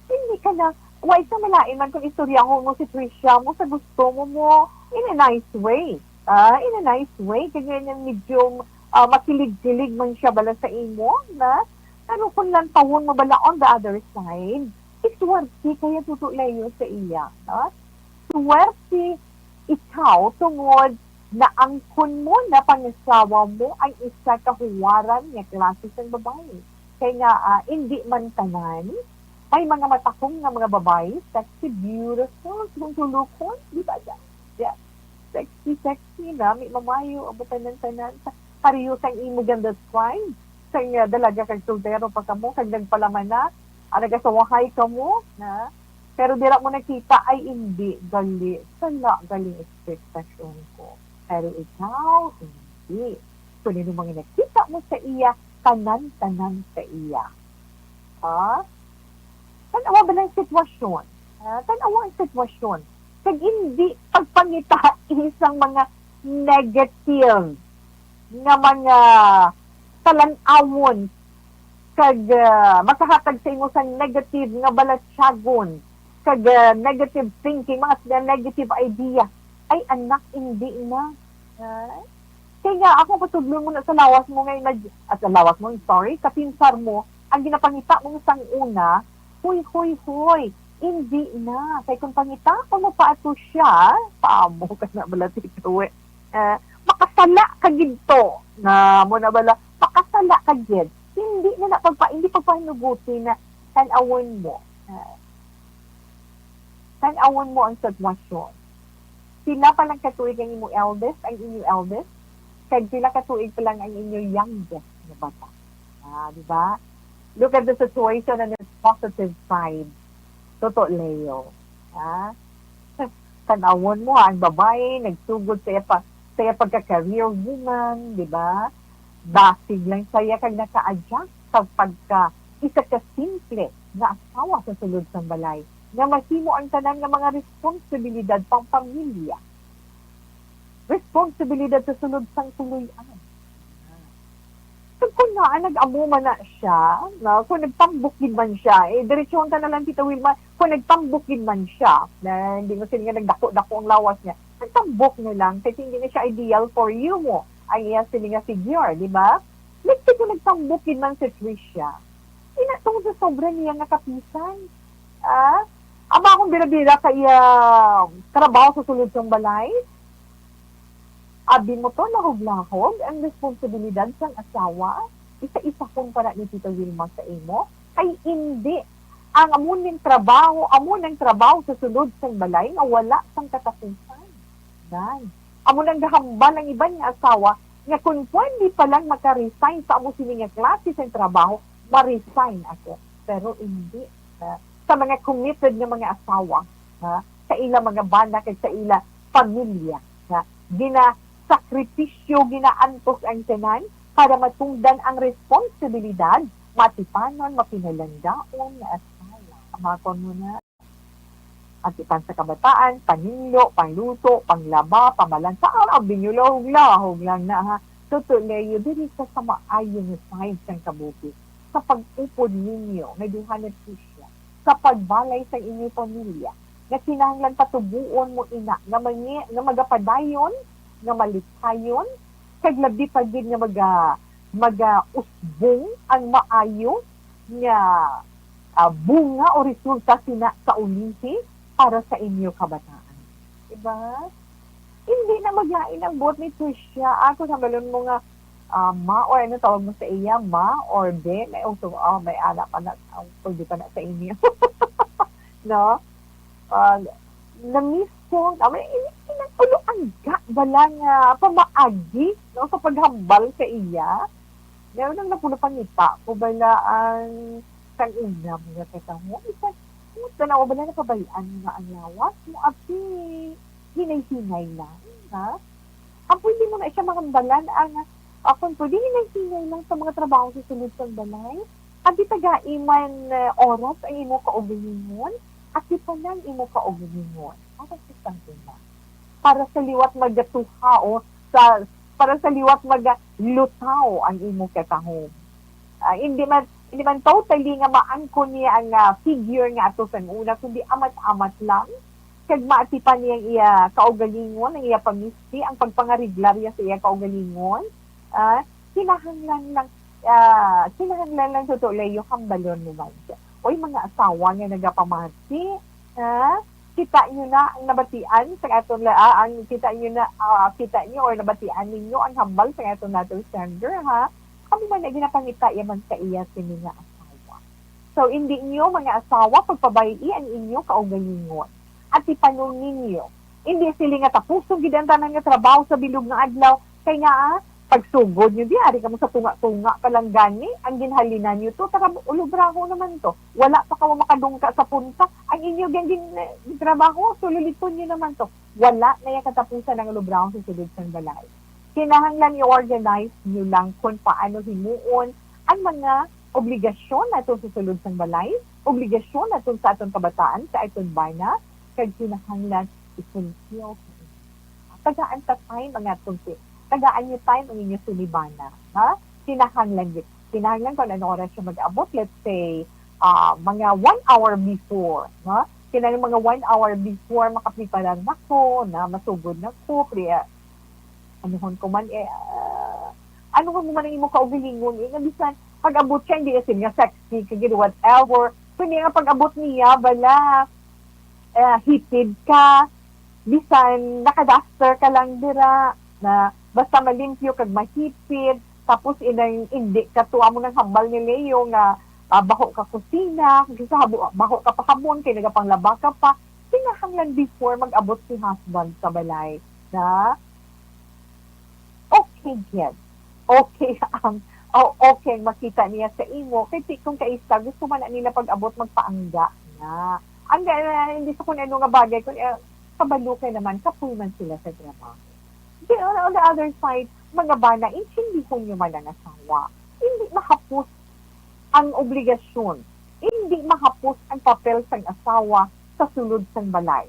B: Hindi ka na, why sa malain man kung istoryaho mo si Tricia mo sa gusto mo in a nice way. In a nice way. Kaya yan medyo makilig-kilig man siya bala sa imo, na pero kung lang tawon mo bala on the other side, iswerte kaya tutulayo sa iya. Swerte ikaw tungod na angkon mo na pangasawa mo ay isa kahuwaran nga klase ng babae. Kaya nga, hindi man tanan, may mga matakong nga mga babae, sexy, beautiful, tulukon, di ba dyan? Yeah. Sexy na, may mamayo, abutan ng tanan, pariyo sang imo ganda describe, sang dalaga kag soltero pa kamo, kag nagpalaman na, nagasawahay ka mo, na, pero dira mo nakita ay hindi gali, sala galing expectation ko. Pero ikaw, hindi. So, nino mga nakita mo sa iya, tanan-tanan sa iya. Tanawa ba ng sitwasyon? Tanawa ang sitwasyon. Kag hindi pagpangita isang mga negative nga mga talanawon kag makahatag sa imo sa negative nga balatsagon kag negative thinking, mga negative idea. Ay, anak, hindi na. Kaya nga, ako patudlo mo na sa lawas mo ngayon, kapinsar mo, ang ginapangita mo sang una, huy, hindi na. Kaya kung pangita ko mo pa ato siya, paamo ka na bala tito, makasala ka ginto, na mo na bala, makasala ka gid. Hindi pagpahinuguti na tanawon mo. Tanawon mo ang sitwasyon. Sila pa lang katuig ang inyong eldest, kag sila katuig pa lang ang inyong youngest na bata. Di ba? Look at the situation on its positive side. Totoo, Leo. Tanawon mo, ang babae, nagsugod sa pagka-career woman, di ba? Basig lang saya kag naka-adjust sa isa ka simple na asawa sa sulod sa balay na mahimo ang tanan nga mga responsibilidad pang pamilya. Responsibilidad sa sulod sang tuluyan. So, kung nag-amo man na siya, kung nagtambukid man siya, diretsyon ta na lang, Tita Wilma, kung nagtambukid man siya, na hindi mo sila nagdako-dako ang lawas niya, nagtambok na lang, kasi hindi na siya ideal for you mo, ang iya sila nga figure, di ba? Let's say kung nagtambukid man si Tricia, inatong sa sobra niya nga kapisan, ama akong bira-bira kaya trabaho sa sulod ng balay. Abi mo to, lahog-lahog ang responsibilidad ng asawa. Isa-isa kong para ni Tita Wilma sa imo. Ay hindi. ang amunang trabaho sa sulod sang balay nga wala sang katapusan. Yan. Amunang gahambal ang iban nga asawa nga kung pwede pa lang maka-resign sa amo sini nga klase sa trabaho, ma-resign ako. Pero hindi. Sa mga committed nga mga asawa, sa ila mga bana kag sa ila pamilya, gina-sakripisyo, ginaantos ang tanan para matungdan ang responsibilidad, matipanon, mapinalandaon na asawa. Amakon mo na atipan sa kabataan, paninglo, pangluto, panglaba, pamalansa, binyulahog lang na ha. Tutuloy, diri sa maayong side ng kabuki. Sa pag-upod ninyo, may duhanan po siya. Sa pagbalay sa inyong pamilya, na kinahanglan patubuon mo ina, nga magapadayon, nga malikhayon, kag labi pagid nga maga-usbong ang maayo nga bunga o resulta sina sa ulihi para sa inyo kabataan. Diba? Hindi na maglain ang buot ni Tricia. Ako sa balon mo nga, ma, or ano tawag mo sa iya, ma, or be, may may anak pa na, pwede pa na sa inyo. No? Na-miss ko, inang ang bala nga pamaagi, no, sa paghambal sa iya. Meron nang napunapangita, ko bala ang kang inam nga kita mo. Tanaw ba na napabayaan nga ang lawas mo abi hinay-hinay lang, ha? Ang pwede mo na siya makambalan ang kung pwede hinay-hinay lang sa mga trabaho sa sulod sa balay, abi tagaiman oras ang imo kaugalingon at di pa lang imo kaugalingon. Para sa tangkina. Para sa liwat magatuha o para sa liwat maglutaw ang imo katahom. Hindi man totally nga maangkon niya ang figure nga ato sa una, kundi amat-amat lang. Kag maatipan niya iya kaugalingon, ang iya pamisti, ang pagpangariglarya sa iya kaugalingon. Kinahanglan lang totoo yung hambalon mo man siya. Oy, mga asawa nga nagapamati, kita nyo na ang nabatian sa aton kita nyo or nabatian ninyo ang hambal sa aton nato sender, ha? Kami man na ginapangita yaman sa iya sini nga asawa. So, hindi nyo mga asawa pagpabayi ang inyo kaugalingon. At ipanong ninyo. Hindi sila nga tapusong gidantanan nga trabaho sa bilog nga adlaw. Kaya nga, pagsugod nyo di, ari ka mo sa tunga-tunga ka lang gani, ang ginhalinan nyo to, ulubraho naman to. Wala pa ka makadungka sa punta. Ang inyo ganding trabaho, sululiton nyo naman to. Wala na yung katapusan ng ulubraho sa sulod sa balay. Kinahanglan i-organize nyo lang kung paano himuon ang mga obligasyon na ito sa sulod sa balay, obligasyon na ito sa atong kabataan, sa atong bana, kag kinahanglan i-fulfill. Tagaan sa time ang atong tagaan nyo time ang inyong sulibana. Ha? Kinahanglan kung ano oras siya mag-abot, let's say, mga 1 hour before. Ha? Kinahanglan mga 1 hour before makapiparan na ko, na masugod na ko, anuhon ko man, ano ko man ang imo kaugalingon, bisan, pag-abot siya, hindi kasi nga sexy, kagid whatever, kundi nga pag-abot niya, bala, hitid ka, bisan, nakadaster ka lang dira, na basta malimpyo kag mahipid, tapos hindi ka tuwa mo ng hambal ni Leo nga baho ka kusina, baho ka pa hamon, kaya nagapanglaba ka pa, kinahanglan before mag-abot si husband sa balay, na okay yan. Okay okay makita niya sa imo. Kasi kung kaista, gusto man nila pag-abot magpaangga na. Hindi sa kung ano nga bagay, kung kabalo kayo naman, kapuy man sila sa trabaho. Then on the other side, mga bana, hindi ko nyo man ang asawa. Hindi mahapos ang obligasyon. Hindi mahapos ang papel ng asawa sa sulod ng balay.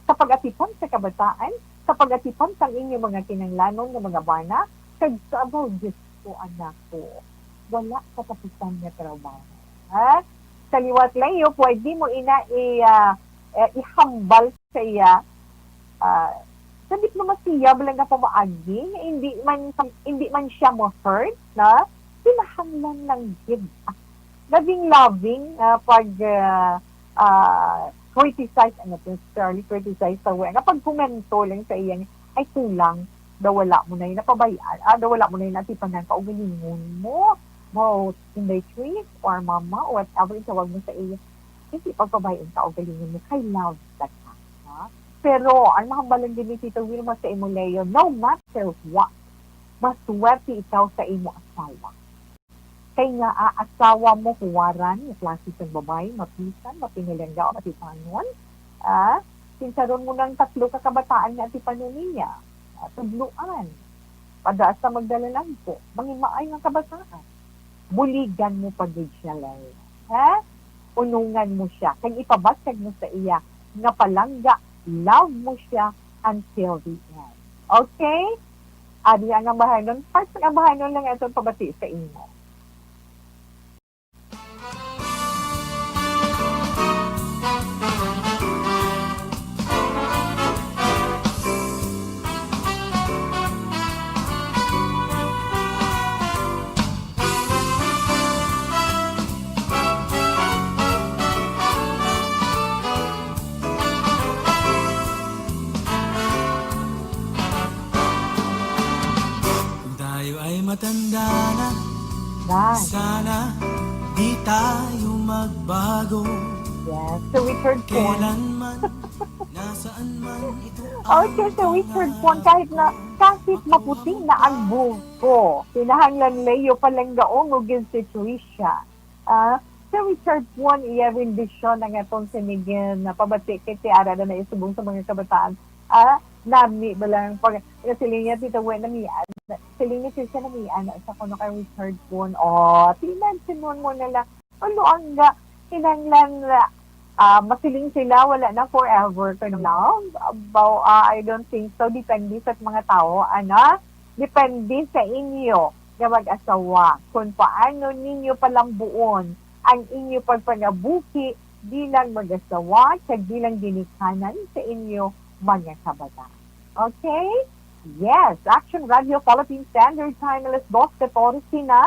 B: Sa pag-atipan sa kabataan, sa pag-atipan sa inyong mga kinanglanon ng mga bana, kag sa about Diyos ko, anak ko, wala katapusan na trabaho. Ha? Sa liwat layo, pwede mo ihambal sa iya sa diplomasiya, walang nga pamaagi, hindi man siya mo-hurt, na pinahanglan lang give. Loving, pag criticize, criticize sa way. Kapag komento lang sa iyan, ay kulang, daw wala mo na yun napabayaan, daw wala mo na yun natipan ng kaugalingon mo, in the trees, or mama, or whatever, tawag mo sa iya. hindi pagpabayin ka o galingan mo kay love that ka. Ha? Pero, ang mahambalang din ni Tita Wilma sa imo, Leo, no matter what, maswerte ikaw sa imo asawa. Kay nga asawa mo huwaran, yung klase ng babae, mapisan, mapinilangga o matipanon. Sinsaron mo ng 3 kakabataan nga tipanon niya. Tubluan. Padaas sa magdala lang po. Mangimaay ng kabataan. Buligan mo pag siya, Leo. Ha? Unungan mo siya. Kaya ipabasag mo sa iya nga palangga, love mo siya until the end. Okay? Adi ang bahanon. First, ang bahanon lang itong pabati sa inyo.
D: Matanda na,
B: Right.
D: sana di tayo magbago.
B: Yes. So, Richard Pon.
D: Kailanman, nasaan man ito
B: Okay, so Richard Pon, kahit maputing na ang buko, pinahanglan Leo palanggaong o situation. So Richard Pon, iya rendition ang atong sinigin na pabati kay Tiara na naisubong sa mga kabataan. Nami balang pag silinya Tita Wen na miyan. Silinya siya na miyan sa kuno kay Richard Pon. Tinan sinon mo na lang. Ang nga kinanglan masiling sila, wala na forever to love. I don't think so. Depende sa mga tao. Depende sa inyo na mag-asawa. Kung paano ninyo palambuon ang inyo pagpangabuki bilang mag-asawa sa bilang ginikanan sa inyo mga kabataan. Okay? Yes. Action Radio Philippine Standard Time alas 2:14 na.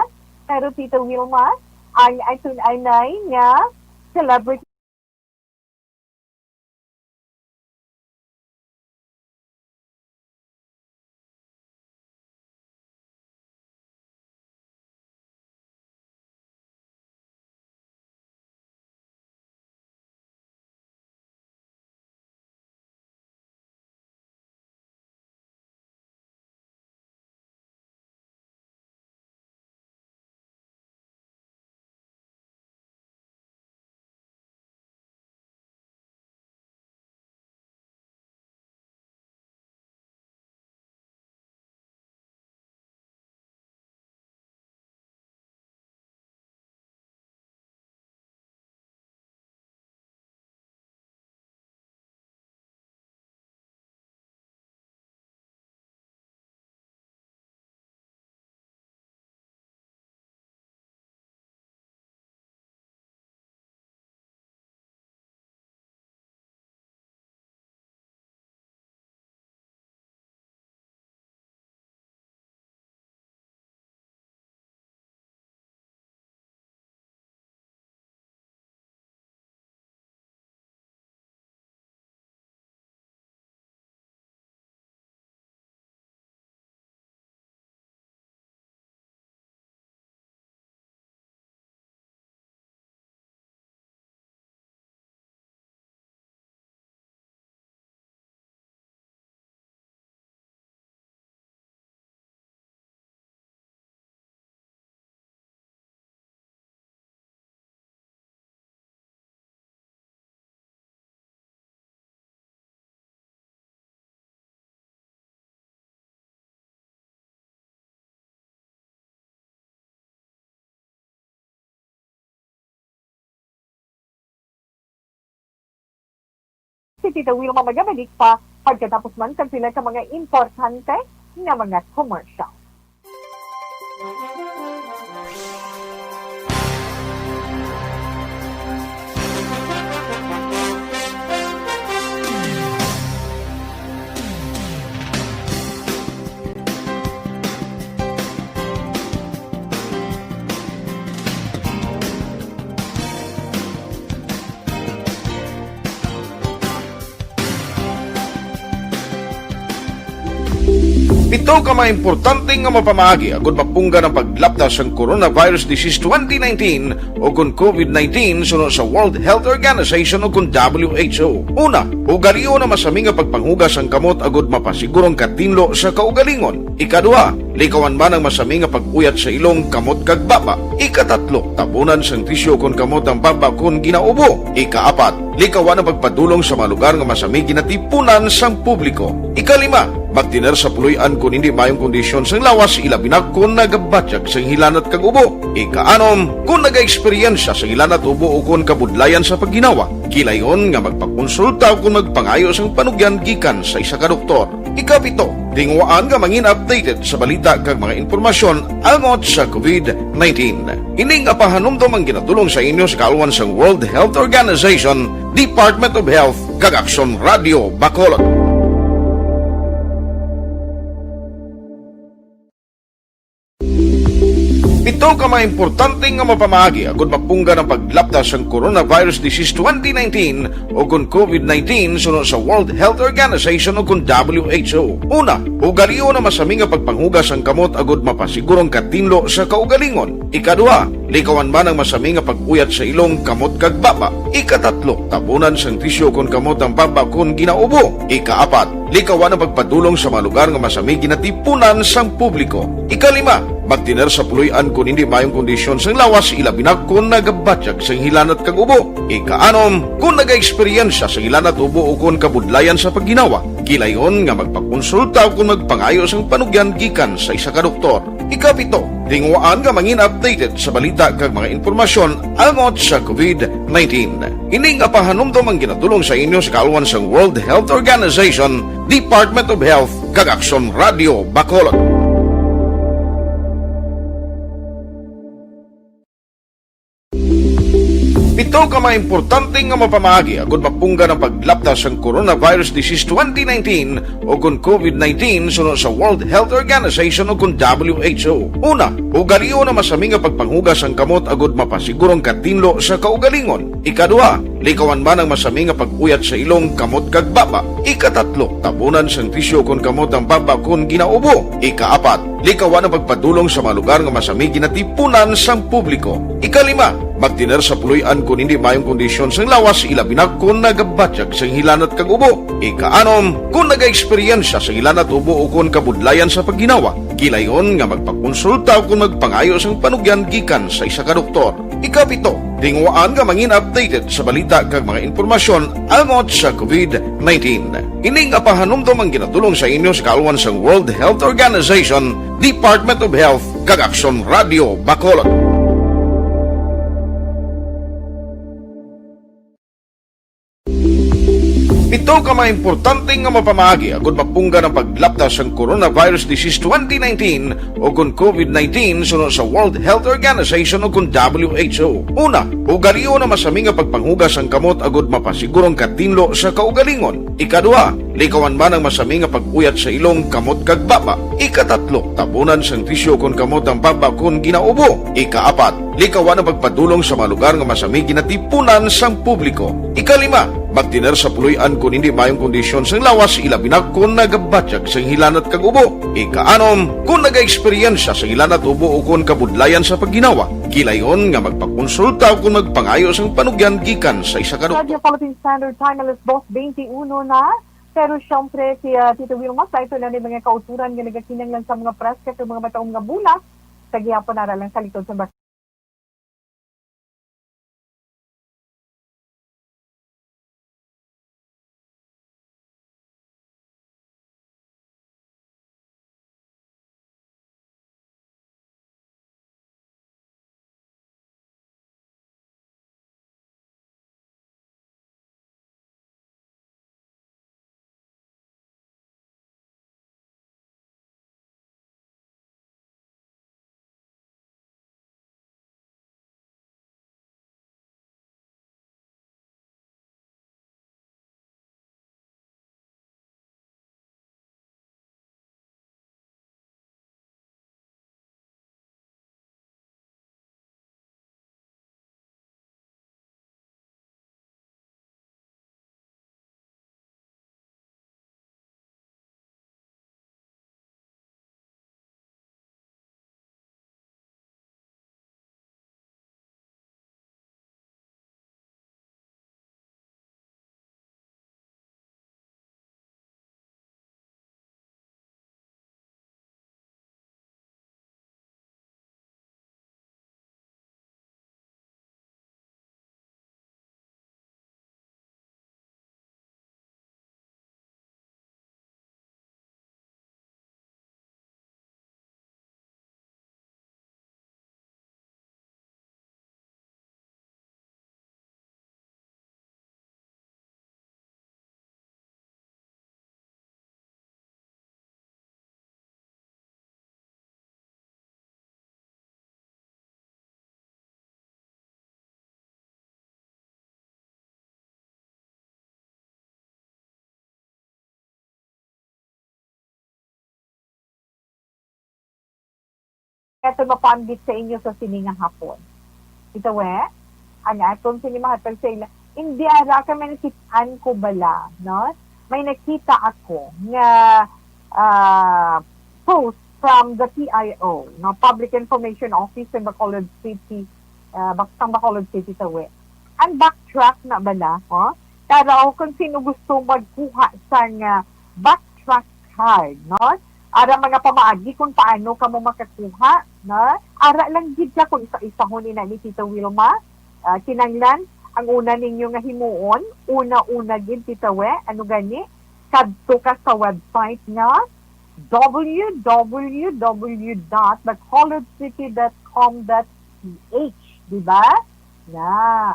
B: Pero Tita Wilma, ang tunay niya celebrity si Tita Wilma magabalik pa pagkatapos man sa sila sa mga importante na mga commercial.
F: Ito ka maimportante nga mapamaagi agud mapungga ng paglaptas ang Coronavirus Disease 2019 o kung COVID-19 sunod sa World Health Organization o kung WHO. Una, ugaliyo na masami nga pagpanghugas ang kamot agud mapasigurong katinlo sa kaugalingon. Ikaduha, likawan man ang masami nga pag-uyat sa ilong kamot kag baba. Ikatatlo, tabunan sang tisyo kung kamot ang baba kung ginaubo. Ikaapat, likawan ang pagpadulong sa mga lugar nga masami ginatipunan sang publiko. Ikalima, magtiner sa puluyan kung hindi mayong kondisyon sang lawas ilabi na kung nagabatyag sang hilanat kag ubo. Ikaanom, kung naga-eksperyensya sang hilanat ubo o kung kabudlayan sa pagginawa. Kilayon nga magpakonsulta o kung magpangayo sang panugyan gikan sa isa ka doktor. Ikapito, tingwaan nga mangin updated sa balita kag mga informasyon angot sa COVID-19. Ining apahanumdom ang ginatulong sa inyo sa kaalwan sang World Health Organization, Department of Health kag Aksyon Radio Bacolod. Ito ka maimportante nga mapamaagi agud mapungga ng paglaptas ang Coronavirus Disease 2019 o kung COVID-19 sunod sa World Health Organization o kung WHO. Una, ugaliyo na masami nga pagpanghugas ang kamot agud mapasigurong katinlo sa kaugalingon. Ikaduha, likawan man ang masami nga pag-uyat sa ilong kamot kag baba. Ikatatlo, tabunan sang tisyo kung kamot ang baba kung ginaubo. Ikaapat, likawan ang pagpadulong sa mga lugar nga masami ginatipunan sang publiko. Ikalima, magtiner sa puluyan kung hindi mayong kondisyon sang lawas ilabi na kung nagabatyag sang hilanat kag ubo. Ikaanom, kung naga-eksperyensya sang hilanat ubo o kung kabudlayan sa pagginawa. Kilayon nga magpakonsulta o kung magpangayo sang panugyan gikan sa isa ka doktor. Ikapito, tingwaan nga mangin updated sa balita kag mga informasyon angot sa COVID-19. Ining apahanumdom ang ginatulong sa inyo sa kaalwan sang World Health Organization, Department of Health kag Aksyon Radio Bacolod. Ito ka maimportante nga mapamaagi agud mapungga ng paglaptas ang Coronavirus Disease 2019 o kung COVID-19 sunod sa World Health Organization o kung WHO. Una, ugaliyo na masami nga pagpanghugas ang kamot agud mapasigurong katinlo sa kaugalingon. Ikaduha, likawan man ang masami nga pag-uyat sa ilong kamot kag baba. Ikatatlo, tabunan sang tisyo kung kamot ang baba kung ginaubo. Ikaapat, likawan ang pagpadulong sa mga lugar nga masami ginatipunan sang publiko. Ikalima, magtiner sa puluyan kung hindi mayong kondisyon sang lawas ilabi na kung nagabatyag sang hilanat kag ubo. Ikaanom, kung naga-eksperyensya sang hilanat ubo o kung kabudlayan sa pagginawa. Kilayon nga magpakonsulta o kung magpangayo sang panugyan gikan sa isa ka doktor. Ikapito, tingwaan nga mangin updated sa balita kag mga informasyon angot sa COVID-19. Ining apahanumdom ang ginatulong sa inyo sa kaalwan sang World Health Organization, Department of Health kag Aksyon Radio Bacolod. Ito ka maimportante nga mapamaagi agud mapungga ng paglaptas ang Coronavirus Disease 2019 o kung COVID-19 sunod sa World Health Organization o kung WHO. Una, ugaliyo na masami nga pagpanghugas ang kamot agud mapasigurong katinlo sa kaugalingon. Ikaduha, likawan man ang masami nga pag-uyat sa ilong kamot kag baba. Ikatatlo, tabunan sang tisyo kung kamot ang baba kung ginaubo. Ikaapat, likawan ang pagpadulong sa mga lugar nga masami ginatipunan sang publiko. Ikalima, magtiner sa puluyan kung hindi mayong kondisyon sang lawas ilabi na kung nagabatyag sang hilanat kag ubo. Ikaanom, kung naga-eksperyensya sang hilanat ubo o kung kabudlayan sa pagginawa. Kilayon nga magpakonsulta o kung magpangayo sang panugyan gikan sa isa ka doktor.
B: Radio Philippine Standard Time, alas 2:21 na. Pero syempre, si Tito Wilma, sa ito na ni mga kauturan nga nagakinanglan sa mga press kasi mga mataong nga bulas, sa gihapon na lang sa likod sa ito mapambit sa inyo sa siningang hapon. Ito ang atong sinimahatag sa ila. Hindi ara ka may nakitaan ko bala, no? May nakita ako nga post from the PIO, no? Public Information Office in Bacolod City, Bacolod City tawe. Ang backtrack na bala, Pero kung sino gusto magkuha sa backtrack card, no? Ara mga pamaagi kung paano ka mo makakuha, no? Ara lang gid ka kung isa-isahon ni Tita Wilma. Kinanglan, ang una ninyo nga himuon, una-una gid Tita We, ano gani? Kadto ka sa website nga www.bacolodcity.com.ph, di ba? Na,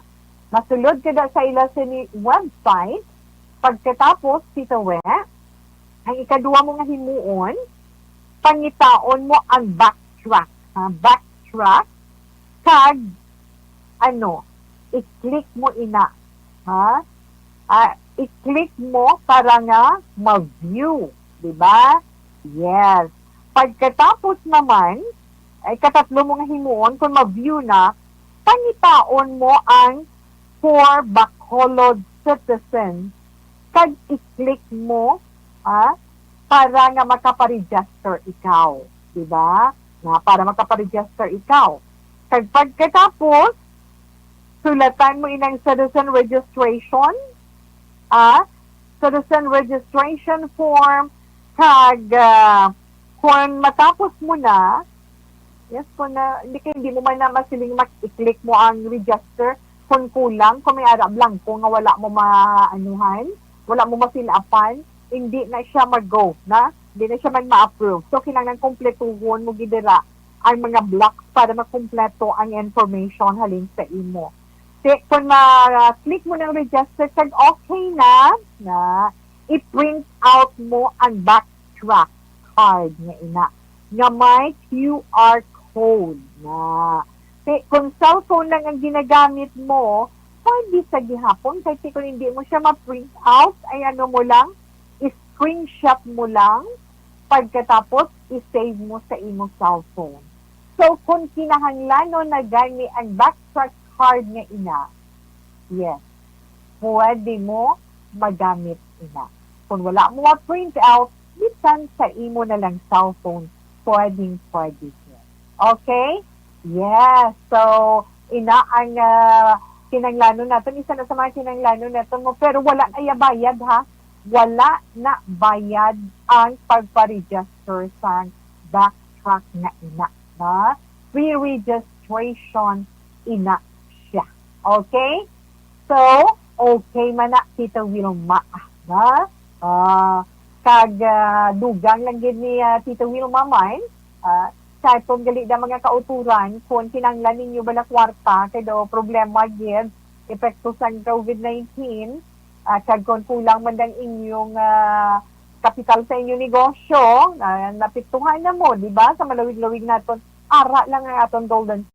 B: masulod ka sa ila sa website, pagkatapos, Tita We, ang ikaduha mo nga himuon, pangitaon mo ang backtrack. Backtrack, kag, i-click mo ina. I-click mo para nga ma-view. Diba? Yes. Pagkatapos naman, ay katatlo mo nga himuon, kung ma-view na, pangitaon mo ang for Bacolod citizens, kag i-click mo, para nga makaparegister ikaw. Diba? Para makaparegister ikaw. Kag pagkatapos, sulatan mo inang citizen registration, citizen registration form, kag kung matapos mo na, yes, hindi mo man na masiling i-click mo ang register, kung kulang, kung may ara blanco nga wala mo maanuhan, wala mo mafilapan, hindi na siya mag-go, hindi na siya man ma-approve. So, kailangan kompletuhon mo gidira ang mga blocks para makumpleto ang information halin sa imo. Kung ma-click mo ng register, kag okay na, i-print out mo ang backtrack card nga may QR code na. Kung cellphone lang ang ginagamit mo, pwede sa gihapon, kasi kung hindi mo siya ma-print out, ay mo lang, i-screenshot mo lang, pagkatapos, i-save mo sa imo cellphone. So, kung kinahanglan na gani ang backtrack card nga yes, pwede mo magamit ina. Kung wala mo ma-print out, bisan sa imo na lang cellphone, pwede. Okay? Yes. So, ina ang kinanglano natin. Isa na sa mga kinanglano natin mo. Pero wala na bayad, wala na bayad ang pagpa-register sa backtrack na ina. Free registration ina siya. Okay? So, okay man na Tita Wilma. Kag dugang lang gid ni Tita Wilma mine. Sa itong gali na mga kauturan, kung kinanglan ninyo bala kwarta, kaya daw problema gid, epekto sa COVID-19, kag kung kulang man ang inyong kapital sa inyong negosyo, napituhan na mo, di ba? Sa malawig-lawig naton, ara lang ang aton golden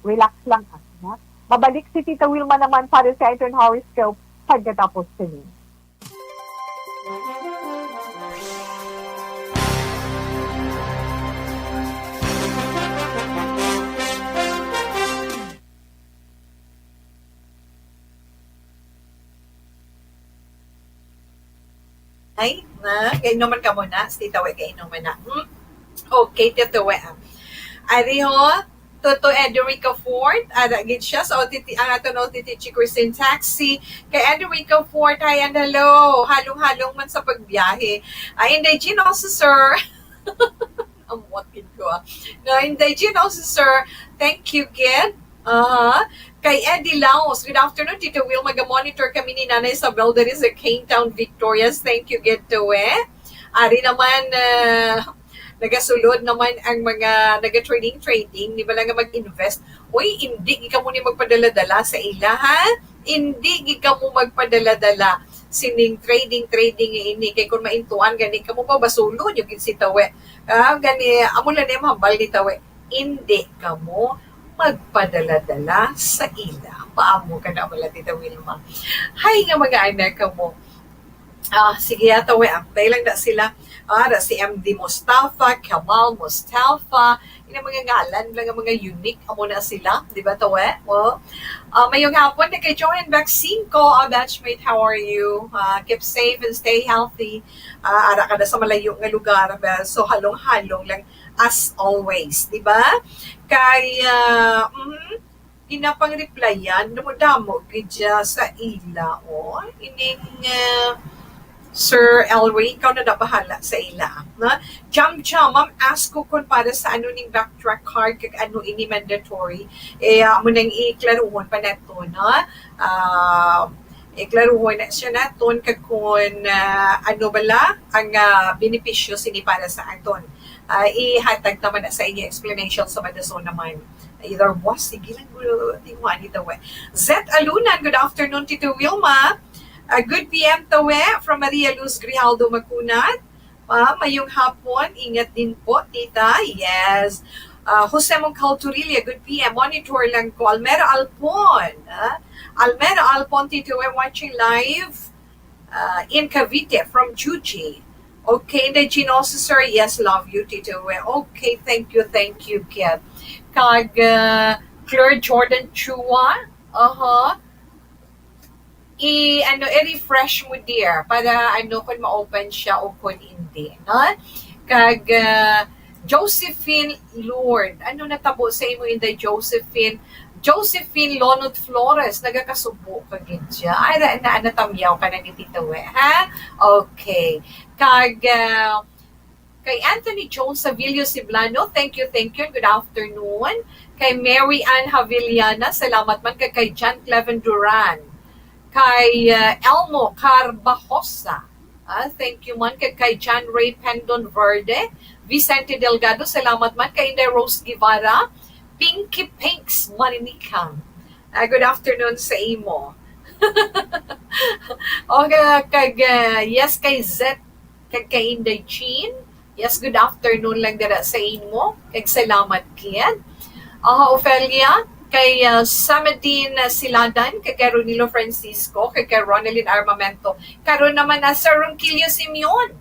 B: relax lang ha. Mabalik si Tita Wilma naman para sa ating horoscope pagkatapos sinin.
E: Ay, kaya naman ka muna. Tita We, kaya naman na. Okay, Tita We. Ari ho, Toto Ederica Ford, gid siya sa OTT, ang ato na OTT Chickerson Taxi. Kay Ederica Ford, hi and hello. Halong-halong man sa pagbiyahe. Ay, hindi, Jean also, sir. Ang watin ko, No, hindi, Jean also, sir. Thank you, kid. Kay Eddie Laos, good afternoon, Tito Will. Mag-monitor kami ni Nanay Isabel that is a Cane Town, Victorias. Thank you, get to Ari naman, nagasulod naman ang mga naga-trading, di ba lang mag-invest? Uy, hindi ka mo ni magpadala-dala sa ila, ha? Hindi ka mo magpadala-dala sining trading ini. Kaya kung maintuan, gani ka mo pa basulod yung kinsitawe. Gani, amo lang yung hambal ni tawe. Hindi ka mo magpadala-dala sa ila. Paamo ka na wala, Tita Wilma. Hay nga mga anak ka mo. Sige yata, dahil lang na sila. Si MD Mustafa, Kamal Mustafa, yung mga ngalan lang ang mga unique amo na sila, di ba tawe? Mayong hapon na kay Joanne Vaccine ko, batchmate, how are you? Keep safe and stay healthy. Ara ka na sa malayo nga lugar, so halong-halong lang as always, di ba? Kaya, inapang replyan, dumudamo kaya sa ila, ining, Sir Elway, ikaw na nabahala sa ila. Jam, ma'am, ask ko kung para sa ano ning backtrack card kag ano ini mandatory. Amo nang iklaruhon pa nato, no? Iklaruhon na siya naton kag kung ano bala ang benepisyo sini para sa aton. Ihatag naman na sa inyo explanation sa madason naman. Either was, sige lang, tingwan ito. Zet Alunan, good afternoon, Tito Wilma. Good PM tawe from Maria Luz Grijaldo Macunat. Mayong hapon, ingat din po, tita. Yes. Jose Moncal Turilla, good PM. Monitor lang ko. Almera Alpon. Almera Alpon, tito, watching live in Cavite from Juji. Okay, the Jean also, sir. Yes, love you, tito. Okay, thank you, kid. Kag Claire Jordan Chua. I-refresh mo dear para kung ma-open siya o kung hindi, no? Kag Josephine Lord, natabo sa imo inday Josephine Lonot Flores, nagakasubo ka gid siya. Ay natamyaw ka na ni Tita We, ha? Okay. Kag kay Anthony Jones Savillo Siblano, thank you, good afternoon. Kay Mary Ann Havillana, salamat man kay John Cleven Duran. Kay Elmo Carbajosa, thank you man. Kay John Ray Pendon Verde, Vicente Delgado, salamat man. Kay Inday Rose Guevara, Pinky Pinks Marinicang, good afternoon sa imo. Okay, yes, kay Zet, kay Inday Chin, yes, good afternoon lang dara sa imo. Kay salamat kid. Ophelia, kay Samadine Siladan, kay Ronilo Francisco, kay Ronaldin Armamento. Karon naman na Sir Ronquillo Simeon.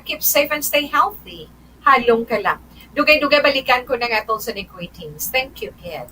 E: Keep safe and stay healthy. Halong ka lang. Dugay-dugay balikan ko na nga itong sa greetings. Thank you, kid.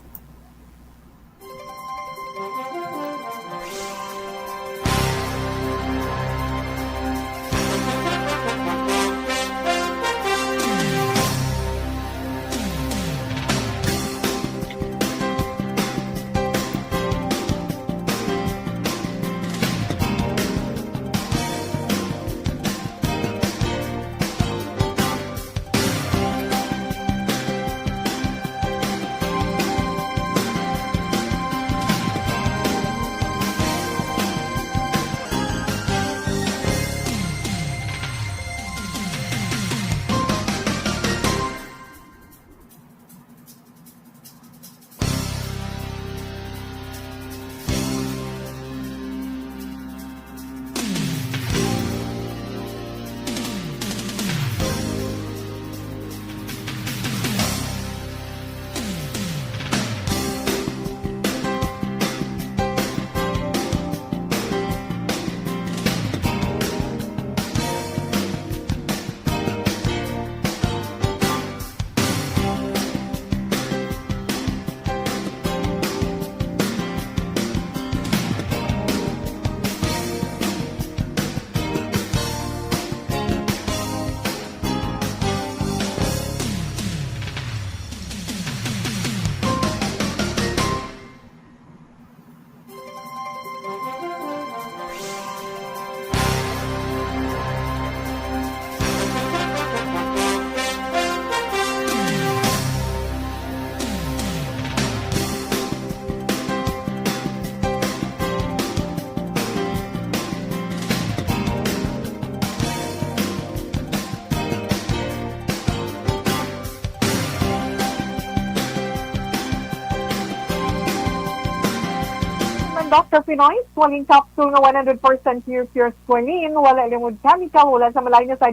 B: ang Dr. Pinoy, swallowing capsule nga 100% pure squalene, wala limod chemical, wala sa malayo sa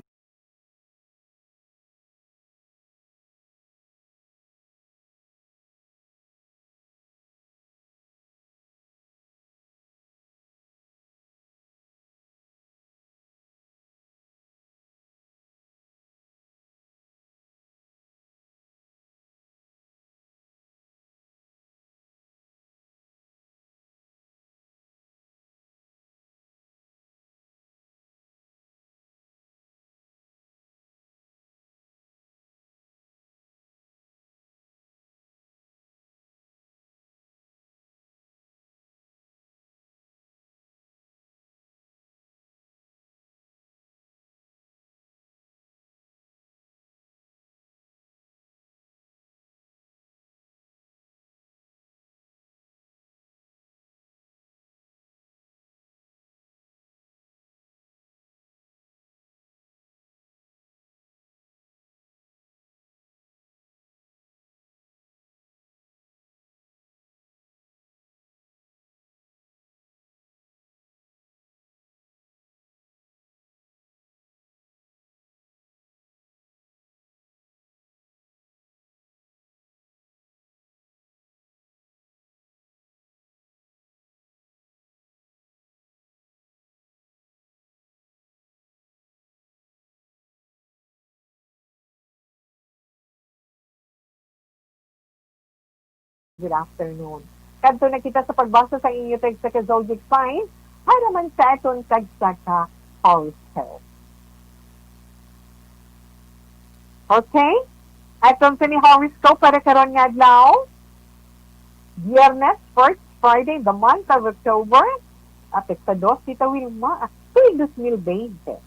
B: good afternoon. Kadto na kita sa pagbasa sa inyo text sa zodiac sign, ay naman sa aton kagsaka horoscope. Okay? Aton sa ni horoscope para karon nga adlaw. Biyernes, first Friday, the month of October. Apektados, kita Wilma, tuwing 2020.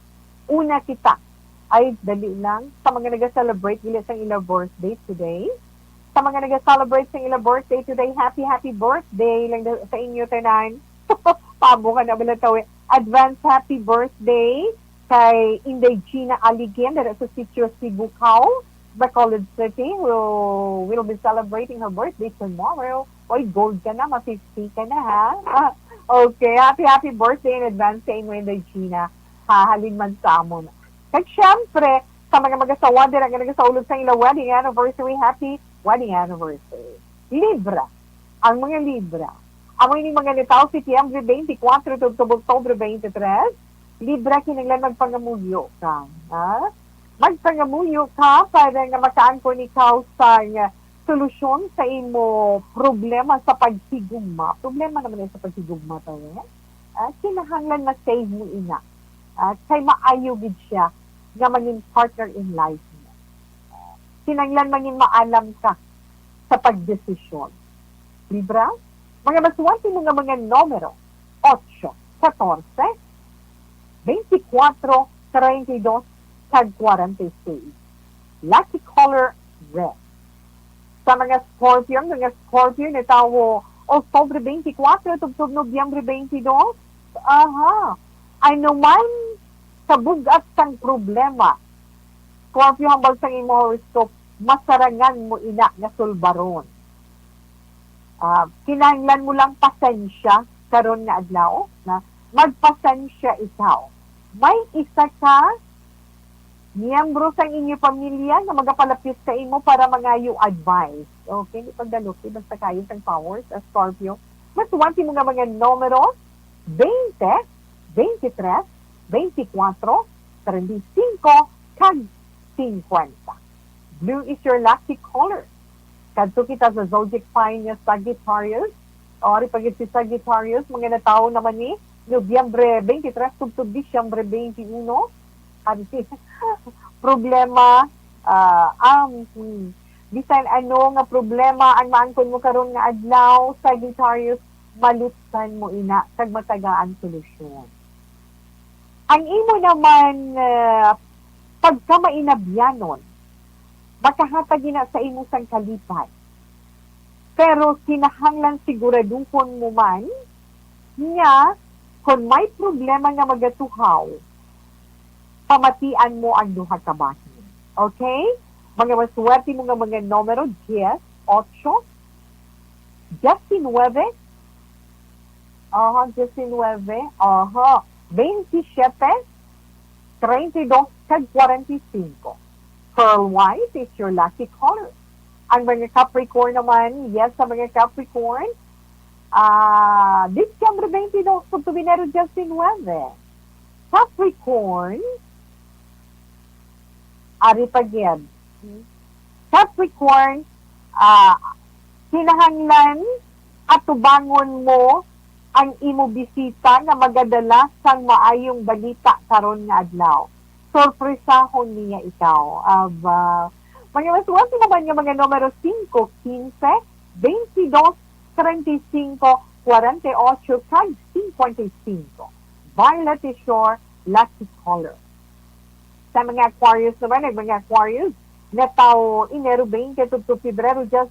B: Una kita ay dali lang sa mga nag-celebrate nila sa ilang birthday today. Sa mga nag-celebrate sa ilang birthday today, happy birthday lang sa inyo tanan. Pabo ka na balatawi. Advance happy birthday kay Inday Gina Aligen that sa Sitio Sibukao, Bacolod City, who will be celebrating her birthday tomorrow. Oy, gold ka na, ma-50 ka na ha. Okay, happy birthday in advance sa inyo, Inday Gina. Hahalin man sa amon. Kaya syempre, sa mga mag-asawa din ang nagasaulog sa ilang wedding anniversary, happy wedding anniversary. Libra. Ang mga Libra. Ang mga nitaw si Tiembre 24 to October 23, Libra kinanglan magpangamuyo ka. Ha? Magpangamuyo ka para nga makaangkon ikaw sa solusyon sa imo problema sa paghigugma. Problema naman sa paghigugma to. Kinahanglan na save mo ina. Kay maayo gid siya nga maging partner in life mo. Kinanglan maging maalam ka sa pagdesisyon. Libra? Mga masuwante mo nga mga numero 8, 14, 24, 32, tag 46. Lucky color red. Sa mga Scorpio na tawo October 24 tugtog Nobyembre 22, ay naman sa bugat sang problema. Scorpio hambal sang imo horoscope, masarangan mo ina nga sulbaron. Kinahanglan mo lang pasensya karon nga adlaw na magpasensya ikaw. May isa ka miyembro sa inyo pamilya na magapalapit sa imo para mangayo advice. Okay, di pagdalok, basta kayo sang powers as Scorpio. Mas wanti mo nga mga numero 20, 23, 24, 35, kag 50. Blue is your lucky color. Kadto kita sa zodiac sign niya Sagittarius. Ori pagit si Sagittarius, mga natao naman ni Nobyembre 23 tugtog Disyembre 21. Problema, bisan ano nga problema ang maangkon mo karon nga adlaw, Sagittarius, malutsan mo ina kag matagaan solusyon. Ang imo naman pagka mainabyanon, makahatag na sa imo sang kalipay. Pero kinahanglan siguraduhon mo man nga kung may problema nga magatuhaw, pamatian mo ang duha ka bahin. Okay? Mga maswerte mo nga mga numero 10, 8, 19, Oho, 19. Oho, 27, 32, kag 45. Pearl white is your lucky color. Ang mga Capricorn naman, yes, sa mga Capricorn, Diciembre 22, Subtubinero 19. Capricorn, ari pagyad. Capricorn, kinahanglan at tubangon mo ang imo bisita na magadala sang maayong balita karon nga adlaw. Sorpresahon niya ikaw. Mga masuwati naman yung mga numero 5, 15, 22, 35, 48, kag 55. Violet is your lucky color. Sa mga Aquarius naman, mga Aquarius, na tao Enero 20 to Pebrero 18.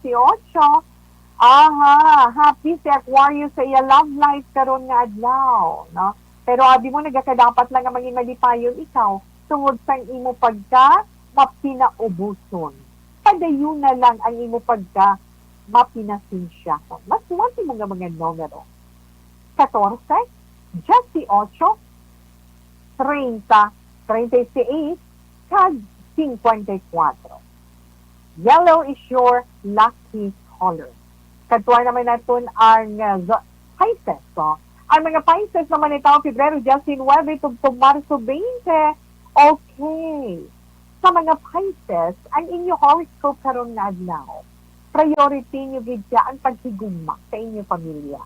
B: Happy si Aquarius sa iya love life karon nga adlaw, no? Pero abi mo nagakadapat lang nga maging malipayon ikaw tungod sang imo pagka mapinaubuson. Padayon na lang ang imo pagka mapinasinsya. Mas suwati mga numero. 14, 18, 30, 36, kag 54. Yellow is your lucky color. Katuwa naman natin ang Pisces. So, ang mga Pisces naman ito, Pebrero 19, tugtog Marso 20. Okay. Sa mga Pisces, ang inyo horoscope karon nga adlaw, priority nyo gid siya ang paghigugma sa inyo pamilya.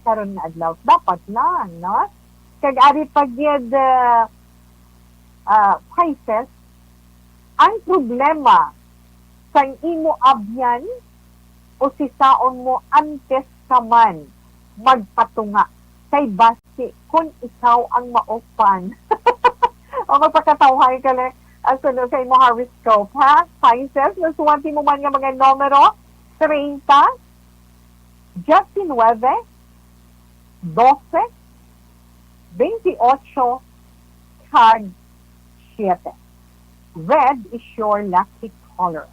B: Karon nga adlaw, dapat lang, no? Kag ari pagyed Pisces, ang problema sa imo abyan o sisaon mo antes ka man magpatunga kay base kung ikaw ang maopan. O magpakatawhay ka lang ang sunod kay mo horoscope, ha? Pisces, nasuwanti mo man nga mga numero 30, 19, 12, 28, kag 7. Red is your lucky color.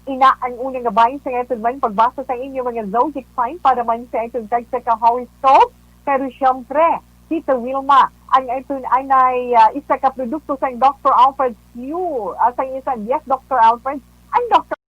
B: Ina ang unang gabayin sa itong man pagbasa sa inyo mga zodiac sign para man sa itong tag sa ka-horoscope. Pero siyempre, Tita Wilma, ang itong ay isa ka produkto sa Dr. Alfred Pure. Sa isang, yes, Dr. Alfred, ang Dr.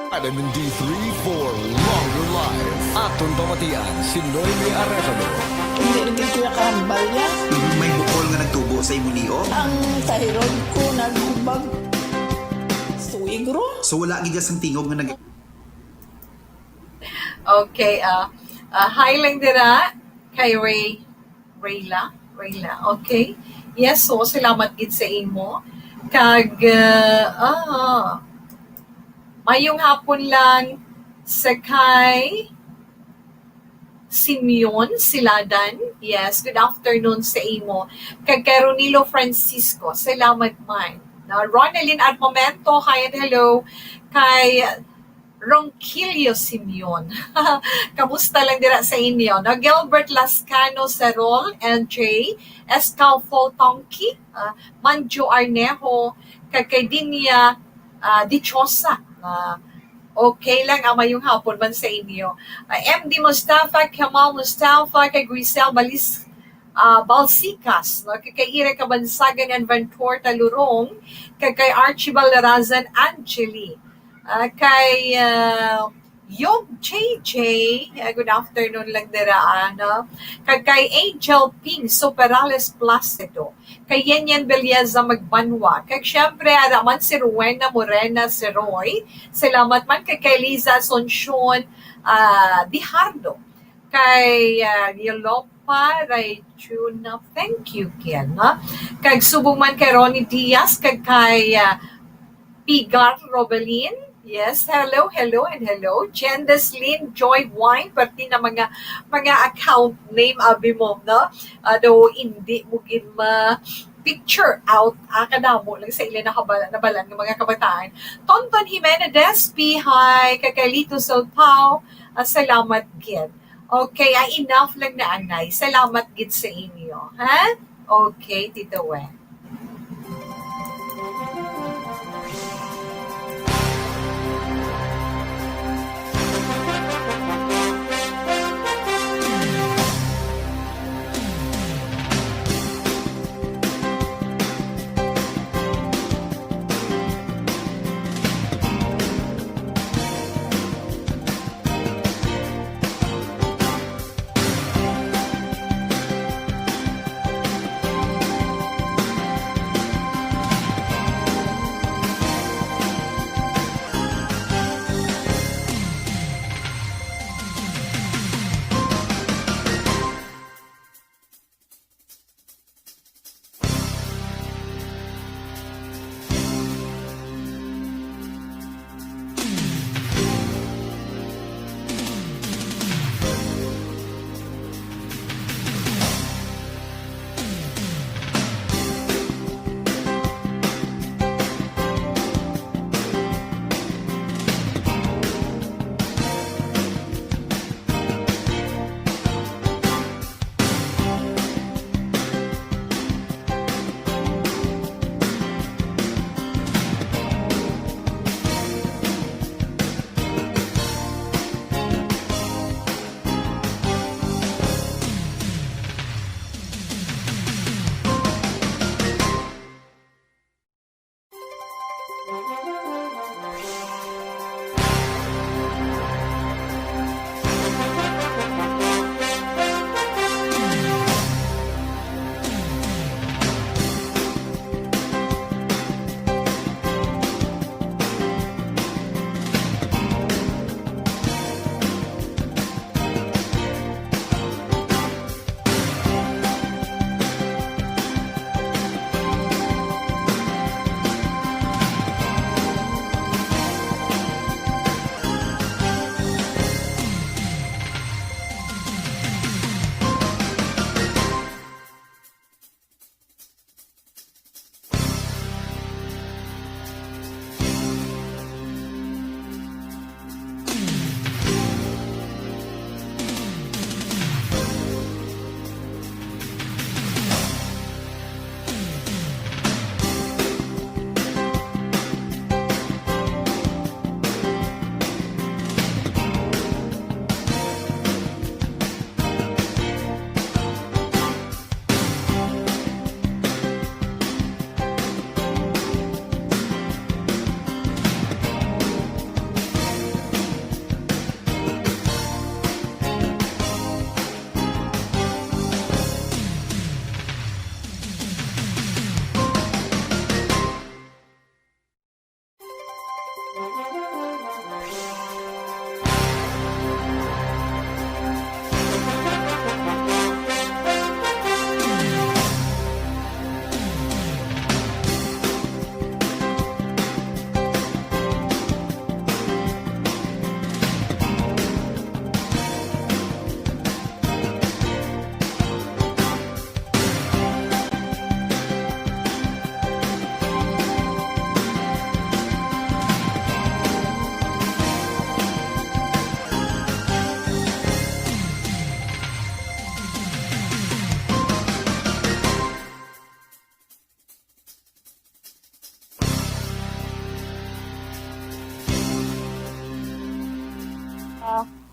A: Vitamin D3 for longer life. Aton pamatian si Noemi Arevalo.
G: Hindi rin kuya kahambal niya.
H: May bukol nga nagtubo sa imunio.
G: Ang thyroid ko nagbag suigro.
H: So wala gid sang tingog nga nag
E: Okay, hi lang dira kay Rayla, okay? Yes, so salamat gid sa imo. Kag mayong hapon lang sa kay Simeon Siladan. Yes, good afternoon sa imo. Kag kay Ronilo Francisco, salamat man. Na Ronaldin at Momento, hi and hello. Kay Ronquillo Simeon. Kamusta lang dira sa inyo? No? Gilbert Lascano Serol, LJ, Escalfo Tonki, Manjo Arnejo, Kakadinia dichosa na okay lang ang mayong hapon man sa inyo. MD Mustafa, Kamal Mustafa, kay Grisel Balsikas, no? Kay Ira Kabansagan and Ventor Talurong, kay Archibald Larazan Angeli, kay Yog JJ, good afternoon lang dira, no? Kay Angel Ping Superales Placido, kay Yenyen Belieza Magbanwa, kay syempre araman si Rowena Morena si Roy, salamat man kay Liza Asuncion Dijardo, kay Yolopa Raychuna, thank you Ken, no? Kay subong man kay Ronnie Diaz, kay Pigar Robelin, yes, hello, and hello. Jendes Lynn, Joy Wine, pati na mga account name abi mo, no? Do hindi mo gin picture out, kadamo lang sa ilan nabalan ng mga kabataan. Tonton Jimenez, hi, Kakalito Solpao, salamat gid. Okay, enough lang na anay. Salamat gid sa inyo, ha? Okay, Tito Wen.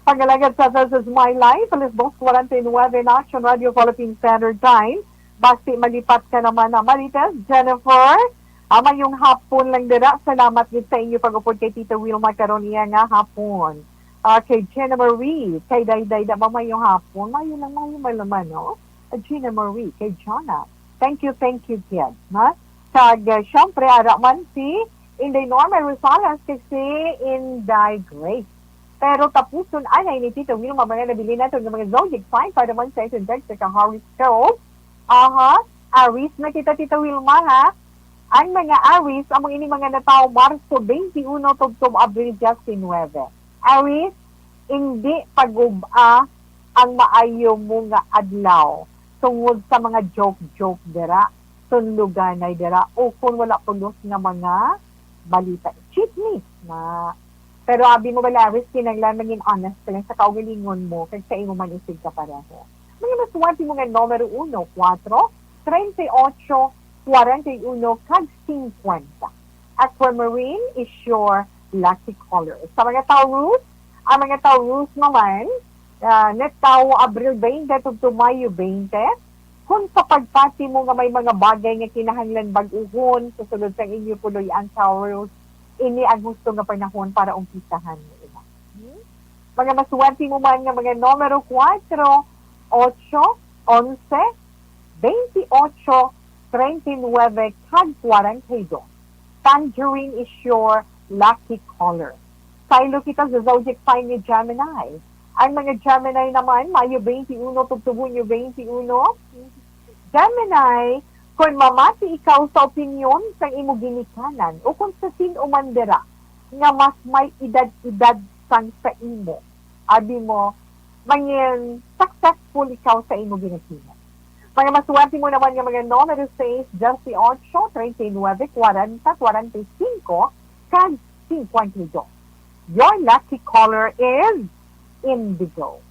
B: Pagalagat sa This is My Life, alas 2:49 Action Radio Philippine Standard Time. Basti malipat ka naman na Marites, Jennifer. Mayong hapon lang dira. Salamat din sa inyo pag-upod kay Tita Wilma karon iya nga hapon. Kay Jenna Marie, kay Dayday da mamayong hapon. Mayo lang malaman, no? Gina Marie, kay Jonah. Thank you, kids. Ha? Kag, syempre, araman si Inday Norma Rosales kasi Inday Grace. Pero tapuson anay ni Tita Wilma mga nabili natin ng mga zodiac sign para naman sa ito sa horoscope. Aries na Tita Wilma, ha? Ang mga Aries, among ini mga natao Marso 21 tugtong Abril 19. Aries, hindi paguba ang maayo mo nga adlaw tungod sa mga joke dira, sunluganay dira, o kung wala pulos nga mga balita. Chismis na. Pero abi mo ba, Aries, kinanglan maging honest lang sa kaugalingon mo kag sa imo manisig ka pareho. Mga masuwati mo nga numero 1, 4, 38, 41, kag 50. Aquamarine is your lucky color. Sa mga Taurus, ang mga Taurus naman, netaw Abril 20 to Mayo 20, kung sa pagpati mo nga may mga bagay nga kinahanglan bag-uhon, susunod sa inyo puloy ang Taurus, ini ang gusto nga panahon para umpisahan mo. Mga masuwati mo man nga mga numero 4, 8, 11, 28, 39, kag 42. Tangerine is your lucky color. Silo kita sa zodiac sign ni Gemini. Ang mga Gemini naman, Mayo 21, Tugtubunyo 21. Gemini, kung mamati ikaw sa opinyon sa imo ginikanan o kung sa sinumandera nga mas may edad-edad sang sa imo, abi mo, mangin successful ikaw sa imo ginikanan. Mga masuwerte mo naman yung mga numero 6, 18, 39, 40, 45, kag 52. Your lucky color is indigo.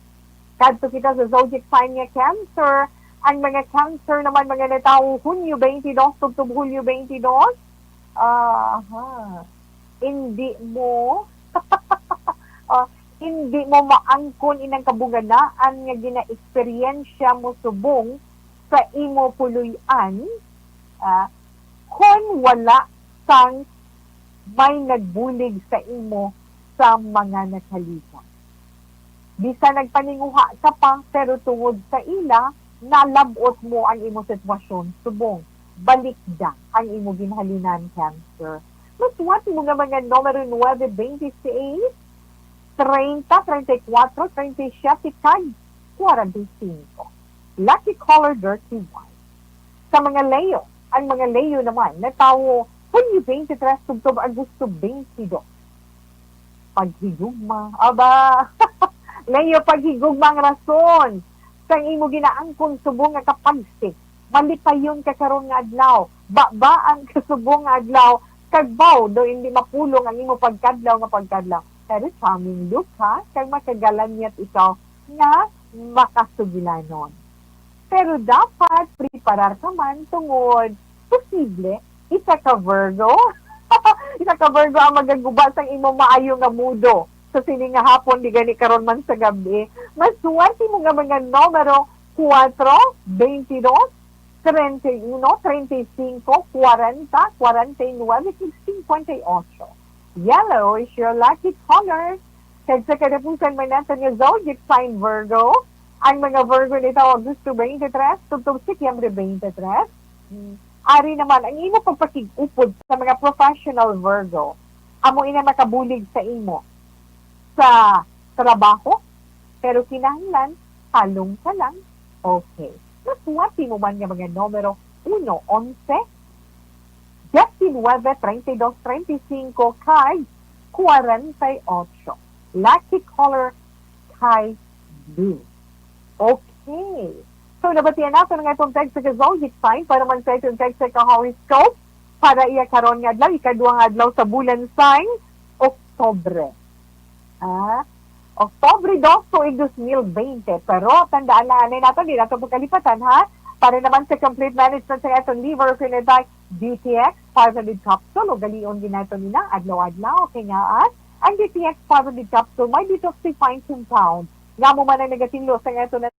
B: Kadto kita sa zodiac sign nga Cancer. Ang mga Cancer naman mga natao Hunyo 22 tugtog Hulyo 22. Hindi mo hindi mo maangkon inang kabuganaan nga gina-eksperyensya mo subong sa imo puluyan kung wala sang may nagbulig sa imo sa mga nakalipas. Bisa nagpaninguha ka pa, pero tungod sa ila, nalabot mo ang imo sitwasyon, subong, balikda ang imo ginhalinan, Cancer. Maswat mo nga mga numero 9, 26, 30, 34, 37, kag 45. Lucky color, dirty white. Sa mga Leo, ang mga Leo naman, natawo, Hunyo 23, tugtog Agosto 22. Paghigugma. Aba, Leo, paghigugma ang rason. Sang imo ginaangkon subong nga kapagsik. Malipayon ka karon nga adlaw. Ang kasubong nga adlaw. Kagbaw, do hindi mapulong ang imo pagkadlaw. Pero charming look, ha? Kag makagalanyat ikaw nga makasugilanon. Pero dapat preparar ka man tungod posible isa ka Virgo. Isa ka Virgo ang magaguba sang imo maayo nga mudo. Sa sini nga hapon di gani karon man sa gabi. Masuwerte mo nga mga numero 4, 22, 31, 35, 40, 49, 58. Yellow is your lucky color. Kaya sa kadapusan man natin yung zodiac sign Virgo. Ang mga Virgo nito, Agosto 23, tugtog Setyembre 23. Ari naman, ang imo pagpakig-upod sa mga professional Virgo, amo ina makabulig sa imo sa trabaho, pero kinahanglan, talong ka lang, okay. Nasuwati mo man nga mga numero 1, 11, 19, 22, 35, kay 48. Lucky color, kay blue. Okay. So, nabatiyan natin nga itong text sa zodiac sign para man sa itong text sa horoscope para iya karon nga adlaw, ikaduhang adlaw sa bulan sign, Oktobre. Oktobre 2, 2020. Pero, tandaan na natin, di natin pagkalipatan, ha? Para naman sa complete management sa itong liver, pinatay DTX, 500 capsule, o galion din natin nila, adlaw-adlaw, okay nga, ang DTX Poverty Capsule may detoxifying compound. Nga mo man ang negatinlo sa nga ito na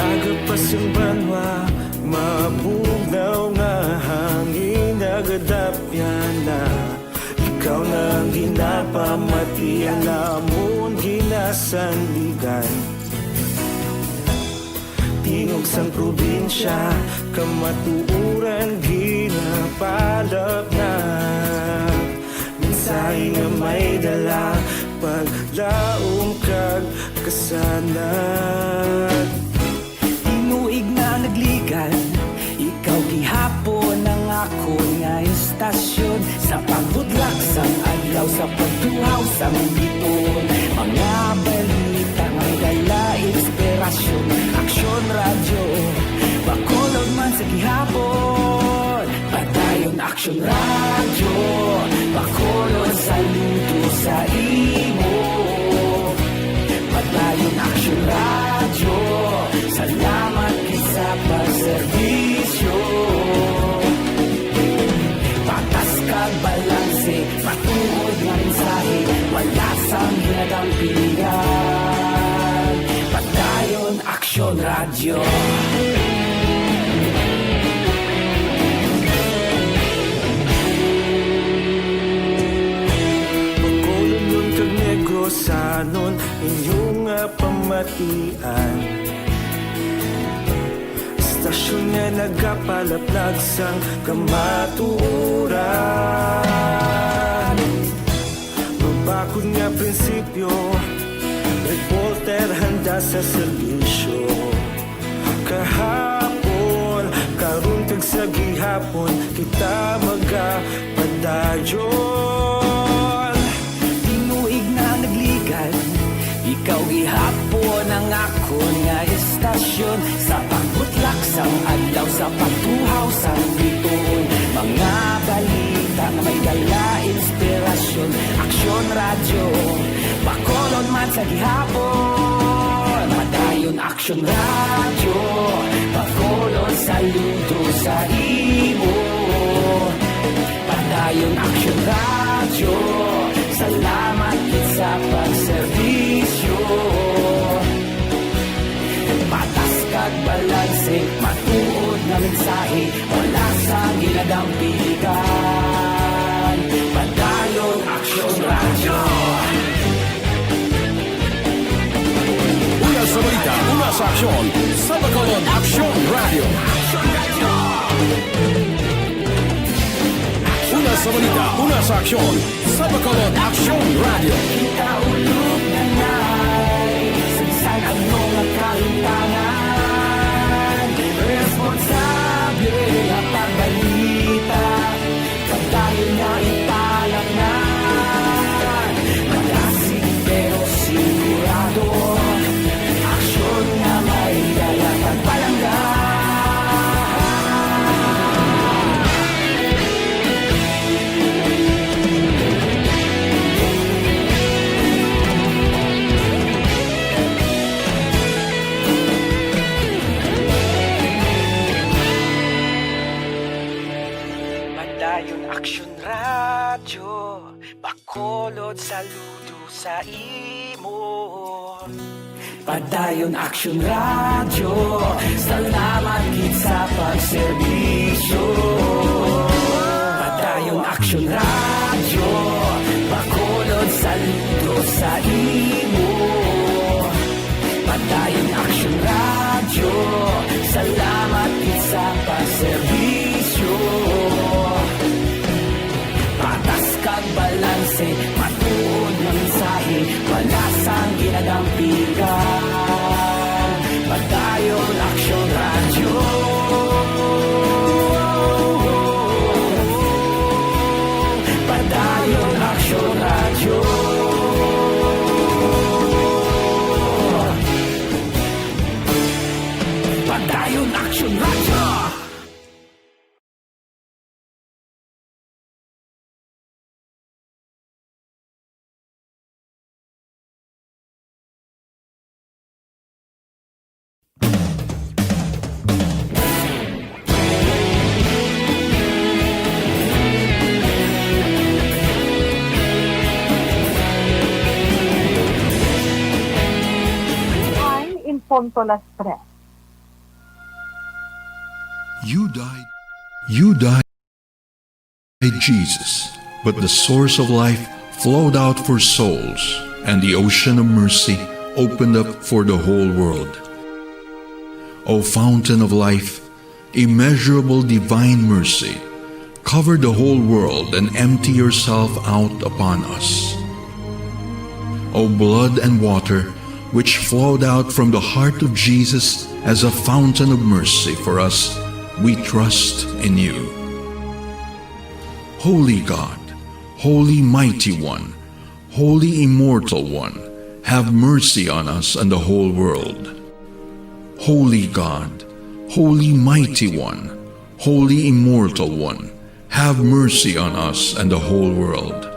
D: Agapasumbanwa, mapugnaw nga hangin nagadapyan na. Ikaw na ang ginapamati, alamon ginasandigan. Tingog sang probinsya, kamatuuran ginapalap na. Mensahe nga may dala, paglaong kag kasanat.
I: Tinuig na nagligan, ikaw gihapon ang ako nga istasyon. Sa pagbudlak sang adlaw, sa pagduhaw sang biton. Mga balita ngay dala inspirasyon. Aksyon radyo, bakolog man sa gihapon. Padayon aksyon radyo, bakolog saludo sa imo. Padayon aksyon radyo, salamat sa pagserbisyo. Patas kag balanse, matuod nga mensahe, wala sang hinagang pilihan. Padayon aksyon radyo.
D: Pagkulong nun kag negosanon, inyong pamatian. Stasyon nga nagapalaplag sang kamatuuran. Mabakod nga prinsipyo, reporter handa sa serbisyo. Kahapon, karuntag sa gihapon, kita magapadayon.
I: Tinuig na nagligan, ikaw gihapon ang ako nga istasyon. Sa pagbutlak sang adlaw, sa pagtuhaw sang biton. Mga balita na may dala inspirasyon. Aksyon radyo, bakolon man sa gihapon. Madayon aksyon radyo, bakolon saludo sa imo. Padayon aksyon radyo, salamat sa pagserbisyo. Patas kag balanse, matuod na mensahe, wala sang ginagang piligan. Padayon aksyon radyo.
A: Una sa balita, una sa aksyon, sa Bacolod Aksyon Radio. Una sa balita, una sa aksyon, sa Bacolod Aksyon Radio.
I: Kita ulog na na'y sinsan ang mga kahintangan. Responsable ang pagbalita, pagdayo na italang na. Malasig pero sigurado, aksyon na may dalang pagpalangga. Bakulod saludo sa imo. Padayon Action Radio, salamat gid sa pagserbisyo. Padayon Action Radio, bakulod saludo sa imo. Padayon Action Radio, salamat gid sa pagserbisyo. Patas kag balanse, matuod ng mensahe, wala sang ginadampigan. Padayon Action Radio. Padayon Action Radio. Padayon Action Radio.
B: I'm in Ponto Las Tres.
A: You died, Jesus, but the source of life flowed out for souls, and the ocean of mercy opened up for the whole world. O fountain of life, immeasurable divine mercy, cover the whole world and empty yourself out upon us. O blood and water, which flowed out from the heart of Jesus as a fountain of mercy for us, we trust in you. Holy God, Holy Mighty One, Holy Immortal One, have mercy on us and the whole world. Holy God, Holy Mighty One, Holy Immortal One, have mercy on us and the whole world.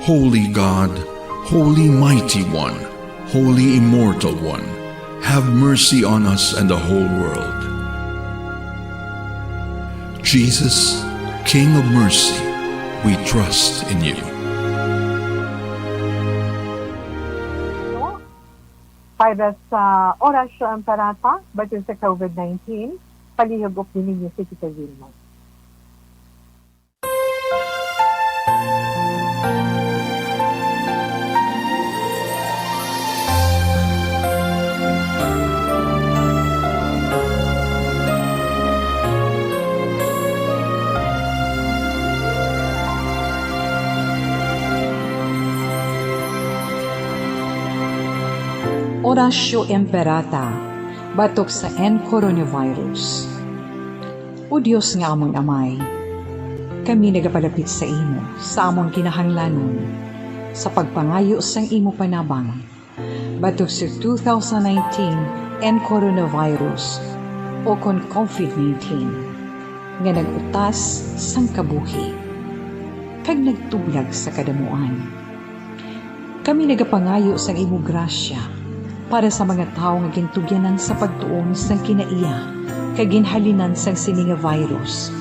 A: Holy God, Holy Mighty One, Holy Immortal One, have mercy on us and the whole world. Jesus, King of mercy, we trust in you.
B: Para sa Orasyo Amparata, batun sa COVID-19, palihog opinin niyo si Tita Wilma.
C: Orasyo Emperata, batok sa coronavirus. O Diyos nga among amay, kami nagapalapit sa imo, sa among kinahanglanon, sa pagpangayo sang imo panabang, batok sa 2019 coronavirus o kon COVID-19, nga nagutas sang kabuhi, kag nagtublag sa kadamuan. Kami nagapangayo sang imo grasya, para sa mga tao nga gintugyanan sa pagtuon sang kinaiya kag ginhalinan sang sini nga virus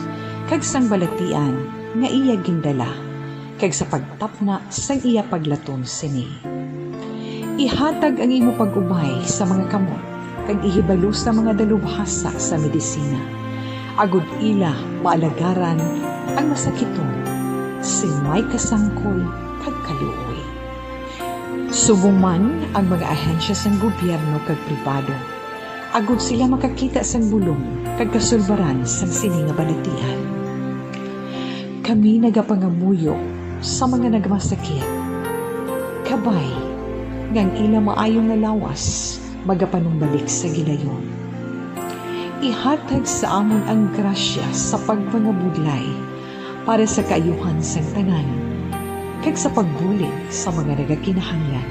C: kag sang balatian nga iya gindala kag sa pagtapna sang iya paglaton sini. Ihatag ang imo pag-ubay sa mga kamot kag ihibalo sa mga dalubhasa sa medisina. Agud ila maalagaran ang masakiton sin may kasangkol kag kaluoy. Subong man ang mga ahensya sang gobyerno kag pribado, agud sila makakita sang bulong kag kasulbaran sang sini nga balatian. Kami nagapangamuyo sa mga nagmasakit. Kabay, ngang ila maayong nga lawas, magapanumbalik sa gilayon. Ihatag sa amon ang grasya sa pagpangabudlay para sa kaayuhan sang tanan, kag sa pagbulig sa mga nagakinahanglan.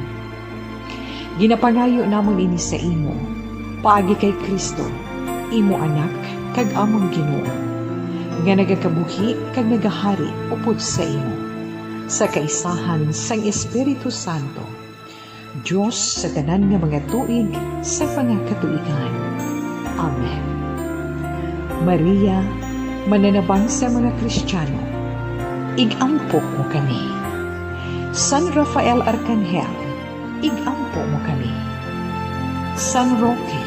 C: Ginapangayo namon ini sa imo, paagi kay Kristo, imo anak, kag among Ginoo, nga nagakabuhi kag nagahari upod sa imo, sa kaisahan sang Espiritu Santo, Diyos sa tanan nga mga tuig sa pangakatuigan. Amen. Maria, mananabang sa mga Kristiyano, igampok mo kami. San Rafael Arcangel, igampo mo kami. San Roque,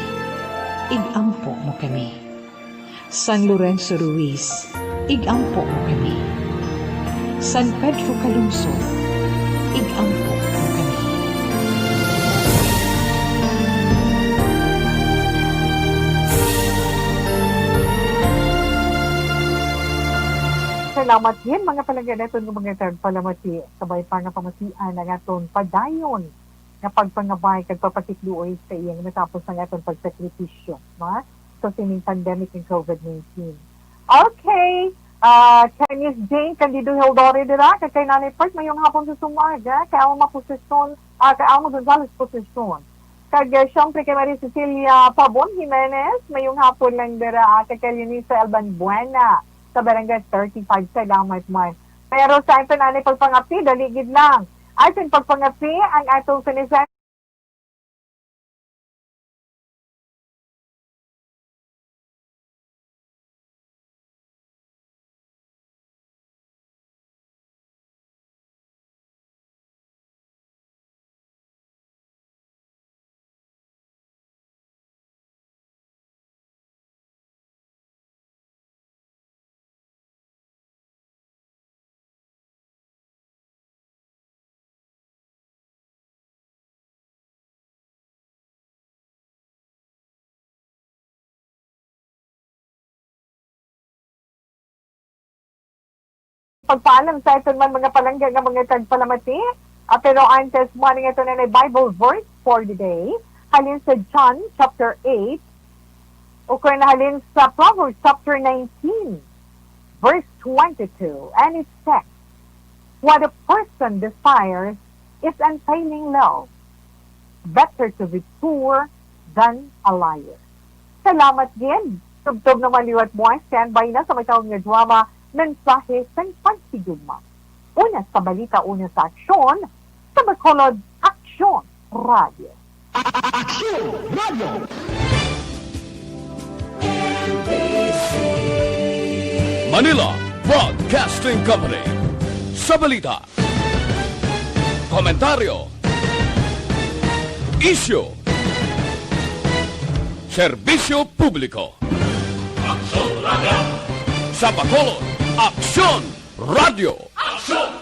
C: igampo mo kami. San Lorenzo Ruiz, igampo mo kami. San Pedro Calungsod, igampo mo kami.
B: Salamat din mga palanganaton ng mga tagpalamati. Sabay pa nga pamatian na aton padayon nga pagpangabay kag papatikluoy sa iyang natapos ng aton pagsakripisyo. No? So, sining pandemic ng COVID-19. Okay. Chinese Jane, Candido Hildori dira, kay Nanay Park, mayong hapon sa sumaga, kay ako maposisyon, kay ako Gonzales posisyon. Kag syempre kay Maria Cecilia Pabon Jimenez, mayong hapon lang dira, kay Eunice Elban Buena, sa Barangay 35, salamat man. Pero sa ating Nanay pagpangapi, daligid lang. Ating pagpangapi, ang atong sinisan pagpaalam sa ito man mga palangga nga mga tagpalamati. Pero antes mo nga ito na Bible verse for the day. Halin sa John chapter 8 o kung halin sa Proverbs chapter 19 verse 22. And it says, what a person desires is unfailing love. Better to be poor than a liar. Salamat din. Tugtog na maliwat mo. Standby na sa may taong nga drama mensahe sa pagsigugma. Una sa balita, una sa aksyon, sa Bacolod Aksyon Radio.
I: Aksyon Radio!
J: Manila Broadcasting Company. Sa balita, komentaryo, isyu, serbisyo publiko. Aksyon Radio! Sa Bacolod, Aksyon Radio! Aksyon!